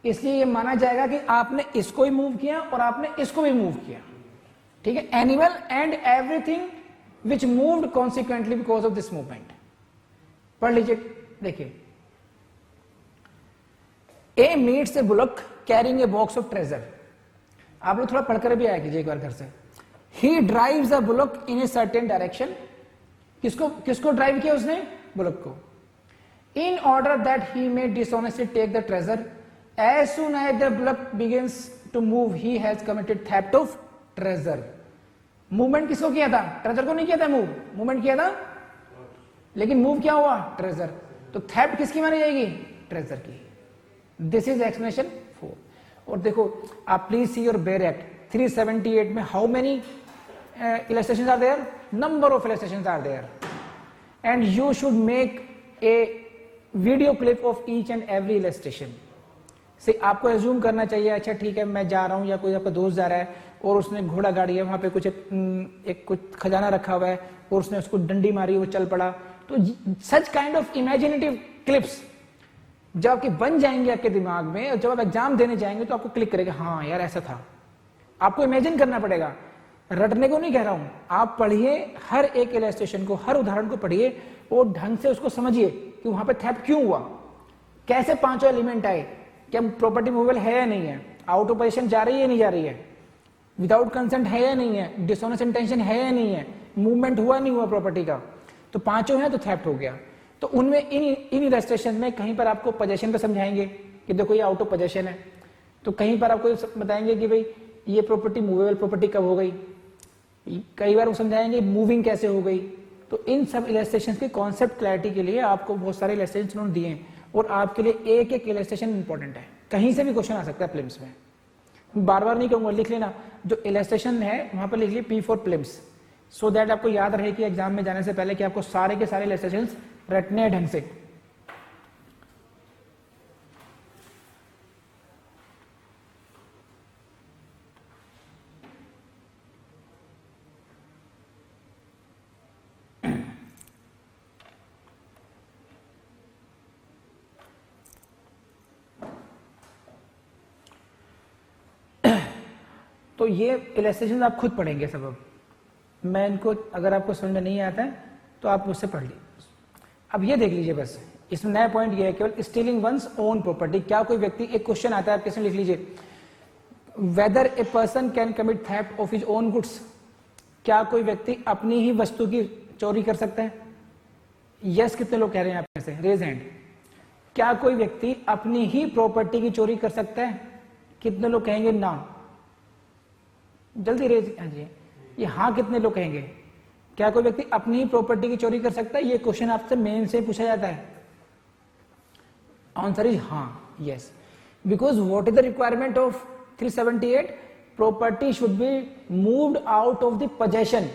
इसलिए ये माना जाएगा कि आपने इसको ही मूव किया और आपने इसको भी मूव किया। ठीक है, animal and everything which moved consequently because of this movement. पढ़ लीजिए, देखिए। A meets a bullock carrying a box of treasure. आप लोग थोड़ा पढ़कर भी आया कीजिए एक बार घर से। He drives a bullock in a certain direction. किसको ड्राइव किया उसने? बुलक को। In order that he may dishonestly take the treasure, as soon as the bullock begins to move he has committed theft of treasure। Movement किसको किया था? Treasure को नहीं किया था मूव, मूवमेंट किया था, लेकिन मूव क्या हुआ? ट्रेजर। तो थेफ्ट किसकी मानी जाएगी? ट्रेजर की। This is explanation 4। और देखो आप please see your bare act 378 में how many illustrations are there? Number of illustrations are there, and you should make a video clip of each and every illustration। से आपको assume करना चाहिए, अच्छा ठीक है मैं जा रहा हूं या कोई आपका दोस्त जा रहा है और उसने घोड़ा गाड़ी है, वहां पे कुछ खजाना रखा हुआ है और उसने उसको डंडी मारी, वो चल पड़ा। तो such kind of imaginative clips जब आपके बन जाएंगे आपके दिमाग में, और जब आप एग्जाम देने जाएंगे तो आपको क्लिक करेगा, हाँ यार ऐसा था। आपको इमेजिन करना पड़ेगा, रटने को नहीं कह रहा हूं। आप पढ़िए हर एक इलस्ट्रेशन को, हर उदाहरण को पढ़िए और ढंग से उसको समझिए कि वहां पे थेफ्ट क्यों हुआ, कैसे पांचों एलिमेंट आए, क्या प्रॉपर्टी मूवेबल है या नहीं है, आउट ऑफ पोजीशन जा रही है नहीं जा रही है, विदाउट कंसेंट है या नहीं है, डिसऑनेस्ट इंटेंशन है या नहीं है, मूवमेंट हुआ नहीं हुआ प्रॉपर्टी का। तो पांचों है तो थेफ्ट हो गया। तो उनमें इन इलस्ट्रेशन में कहीं पर आपको पोजीशन पे समझाएंगे कि देखो ये आउट ऑफ पोजीशन है, तो कहीं पर आपको बताएंगे कि भाई ये प्रॉपर्टी मूवेबल प्रॉपर्टी कब हो गई, कई बार वो समझाएंगे मूविंग कैसे हो गई। तो इन सब इलस्ट्रेशन के कॉन्सेप्ट क्लैरिटी के लिए आपको बहुत सारे इलस्ट्रेशन उन्होंने दिए हैं और आपके लिए एक एक इलस्ट्रेशन इंपॉर्टेंट है। कहीं से भी क्वेश्चन आ सकता है प्लिम्स में, बार बार नहीं कहूंगा, लिख लेना जो इलस्ट्रेशन है वहां पर लिख लिए P4 प्लिम्स, सो दैट आपको याद रहे कि एग्जाम में जाने से पहले कि आपको सारे के सारे इलस्ट्रेशन रटने ढंग से। तो ये इलस्ट्रेशन आप खुद पढ़ेंगे सब। अब मैं इनको, अगर आपको समझ में नहीं आता है तो आप मुझसे पढ़ लीजिए। अब ये देख लीजिए, बस इसमें नया पॉइंट ये है केवल स्टीलिंग वंस ओन प्रॉपर्टी। क्या कोई व्यक्ति, एक क्वेश्चन आता है, आप किसमें लिख लीजिए, whether a person can commit theft of his own goods. क्या कोई व्यक्ति अपनी ही वस्तु की चोरी कर सकता है? यस, कितने लोग कह रहे हैं आप में से? Raise hand. क्या कोई व्यक्ति अपनी ही प्रॉपर्टी की चोरी कर सकता है? कितने लोग कहेंगे ना? जल्दी रेज। हाँ जी, ये हाँ कितने लोग कहेंगे? क्या कोई व्यक्ति अपनी ही प्रॉपर्टी की चोरी कर सकता है? ये क्वेश्चन आपसे मेन से पूछा जाता है। आंसर इज हाँ, yes, because what is the requirement of 378? Property should be moved out of the possession.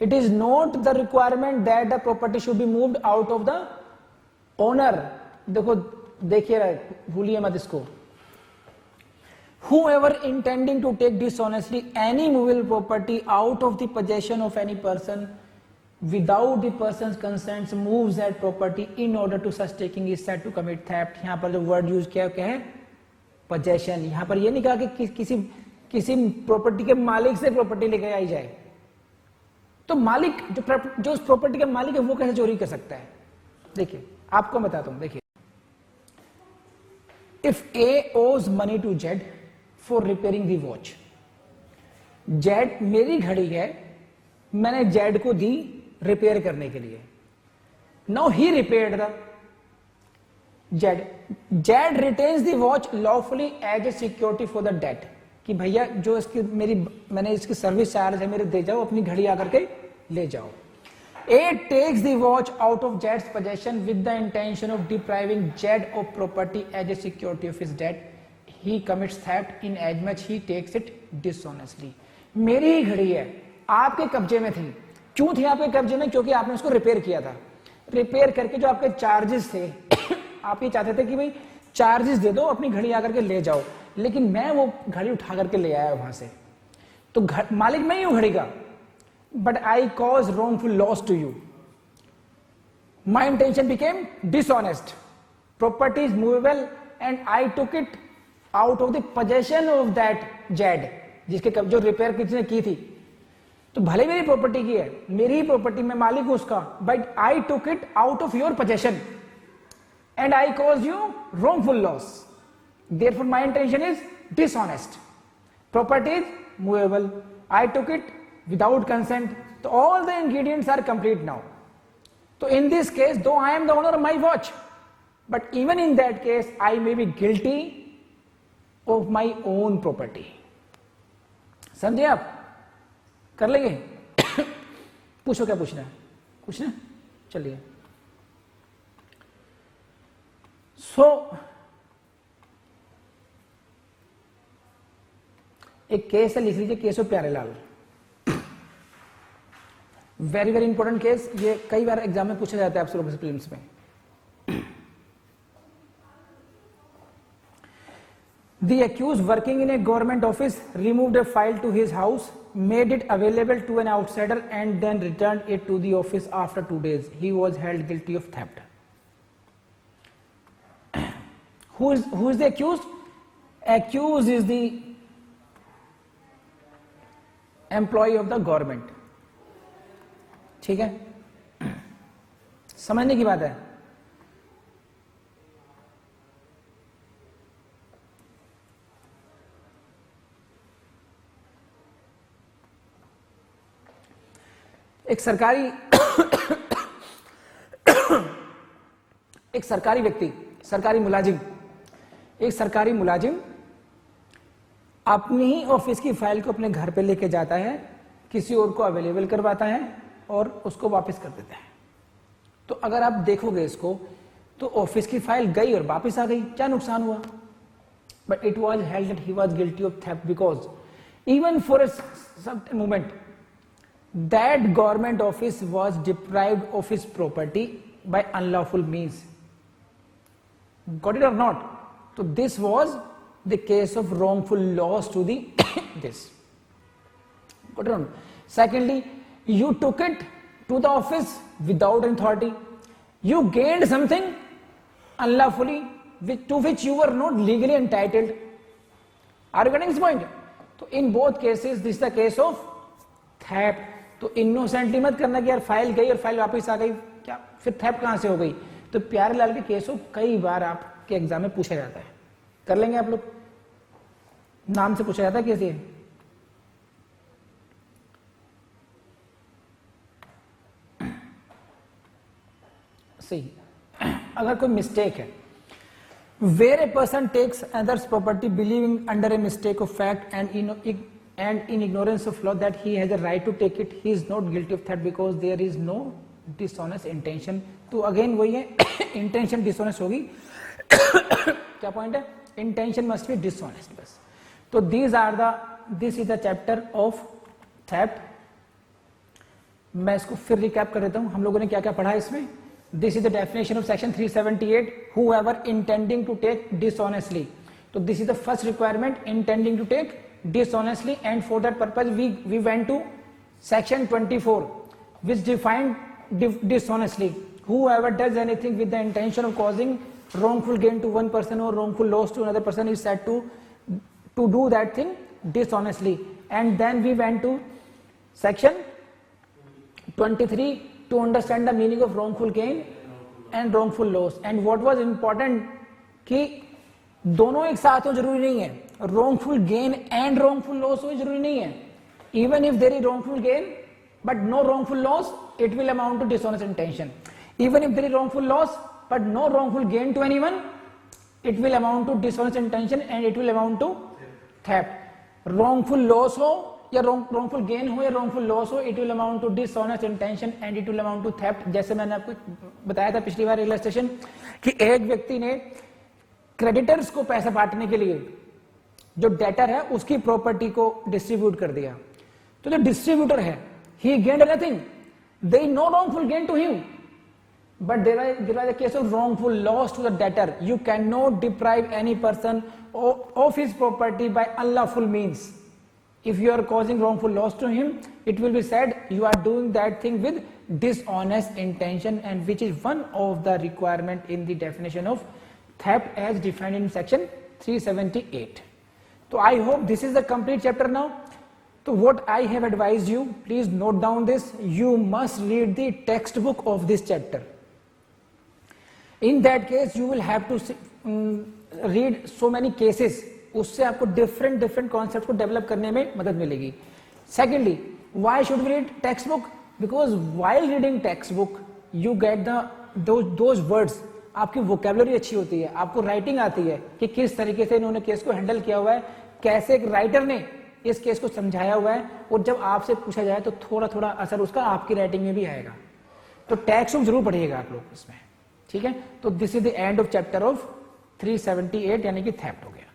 It is not the requirement that the property should be moved out of the owner. देखो देखिए, भूलिए मत इसको। whoever intending to take dishonestly any movable property out of the possession of any person without the person's consent moves that property in order to such taking is said to commit theft। यहां पर जो word use किया क्या है? possession। यहां पर ये नहीं कहा कि किसी प्रॉपर्टी के मालिक से प्रॉपर्टी लेके आई जाए। तो मालिक जो उस प्रॉपर्टी का मालिक है वो कैसे चोरी कर सकता है? देखिए आपको बताता हूं। देखिए, if A owes money to Z for repairing the watch, Z मेरी घड़ी है, मैंने जेड को दी रिपेयर करने के लिए। Now he repaired the Z retains the watch lawfully as a security for the debt, कि भैया जो इसकी मैंने इसकी सर्विस चार्ज है मेरे दे जाओ, अपनी घड़ी आकर के ले जाओ। A takes the watch out of जेड्स possession with the intention of depriving Z of property as a security of his debt. He commits theft in as much he takes it dishonestly. मेरी ही घड़ी है, आपके कब्जे में थी। क्यों थी आपके कब्जे में? क्योंकि आपने उसको रिपेयर किया था। रिपेयर करके जो आपके चार्जेस थे आप ये चाहते थे कि भाई चार्जेस दे दो, अपनी घड़ी आकर के ले जाओ, लेकिन मैं वो घड़ी उठा करके ले आया वहां से, तो मालिक मैं ही हूं घड़ी का। But I cause wrongful loss to you, my intention became dishonest, property is movable and I took it out of the possession of that Z, जिसके जो रिपेयर किसी ने की थी। तो भले मेरी प्रॉपर्टी की है, मेरी ही प्रॉपर्टी, में मालिक हूं उसका, but I took it out of your possession and I cause you wrongful loss, therefore my intention is dishonest, property is movable, I took it without consent, so all the ingredients are complete now. So in this case, though I am the owner of my watch, but even in that case I may be guilty of my own property। समझे आप? कर लेंगे? पूछो क्या पूछना है? पूछना? चलिए। एक केस है, लिख लीजिए, case of Pyarelal. Very very important case, ये कई बार एग्जाम में पूछा जाता है आपसे लोगों से प्रीलिम्स में। The accused working in a government office removed a file to his house, made it available to an outsider and then returned it to the office after 2 days. He was held guilty of theft. Who is the accused? Accused is the employee of the government. ठीक है, समझने की बात है। एक सरकारी व्यक्ति, सरकारी मुलाजिम, एक सरकारी मुलाजिम अपनी ही ऑफिस की फाइल को अपने घर पे लेके जाता है, किसी और को अवेलेबल करवाता है और उसको वापस कर देता है। तो अगर आप देखोगे इसको, तो ऑफिस की फाइल गई और वापस आ गई, क्या नुकसान हुआ? But it was held that he was guilty of theft because even for a certain moment that government office was deprived of his property bye unlawful means. Got it और not? तो this was the case of wrongful loss to the this. Got it on? Secondly, you took it to the office without authority. You gained something unlawfully to which you were not legally entitled. Are you getting this point? So in both cases this is the case of theft. तो innocently मत करना कि यार file गई और file वापस आ गई, क्या फिर थेफ्ट कहां से हो गई? तो प्यारेलाल के केस को कई बार आपके एग्जाम में पूछा जाता है। कर लेंगे आप लोग? नाम से पूछा जाता है कैसे? सही। अगर कोई मिस्टेक है, where a person takes others property believing under a mistake of fact and in ignorance of law that he has a right to take it, he is not guilty of theft because there is no dishonest intention. तो again वही है, intention dishonest होगी। क्या point है? Intention must be dishonest बस। तो this is the chapter of theft. मैं इसको फिर रिकैप कर देता हूं, हम लोगों ने क्या क्या पढ़ा इसमें। This is the definition of section 378, whoever intending to take dishonestly। तो this is the first requirement intending to take dishonestly, and for that purpose we went to section 24 which defined dishonestly: whoever does anything with the intention of causing wrongful gain to one person or wrongful loss to another person is said to do that thing dishonestly. And then we went to section 23 to understand the meaning of wrongful gain and wrongful loss. And what was important कि दोनों एक साथ हो जरूरी नहीं है, wrongful gain and wrongful loss हो जरूरी नहीं है. Even if there is wrongful gain but no wrongful loss, it will amount to dishonest intention. Even if there is wrongful loss but no wrongful gain to anyone, it will amount to dishonest intention and it will amount to theft. Wrongful loss हो या wrongful gain हो या wrongful loss हो, it will amount to dishonest intention and it will amount to theft. जैसे मैंने आपको बताया था पिछली बार इलस्ट्रेशन कि एक व्यक्ति ने क्रेडिटर्स को पैसा बांटने के लिए जो डेटर है उसकी प्रॉपर्टी को डिस्ट्रीब्यूट कर दिया. तो जो डिस्ट्रीब्यूटर है he gained nothing, there is no wrongful gain to him, but there was a case of wrongful loss to the debtor. You cannot deprive any person of his property by unlawful means. If you are causing wrongful loss to him, it will be said you are doing that thing with dishonest intention, and which is one of the requirement in the definition of theft as defined in section 378. So I hope this is the complete chapter now. So what I have advised you, please note down this: you must read the textbook of this chapter. In that case you will have to read so many cases. उससे आपको different concepts को develop करने में मदद मिलेगी. Secondly, why should we read textbook? Because while reading textbook you get those words. आपकी vocabulary अच्छी होती है, आपको राइटिंग आती है कि किस तरीके से इन्होंने केस को हैंडल किया हुआ है, कैसे एक राइटर ने इस केस को समझाया हुआ है, और जब आपसे पूछा जाए तो थोड़ा असर उसका आपकी राइटिंग में भी आएगा. तो टेक्स्ट बुक जरूर पढ़िएगा आप लोग इसमें, ठीक है. तो this is the end of chapter of 378 यानी कि थेफ्ट हो गया.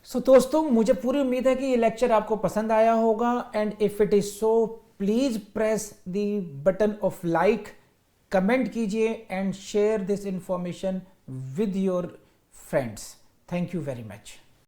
सो दोस्तों, मुझे पूरी उम्मीद है कि ये लेक्चर आपको पसंद आया होगा, and if it is so please press the button of like, comment कीजिए and share this information with your friends. Thank you very much.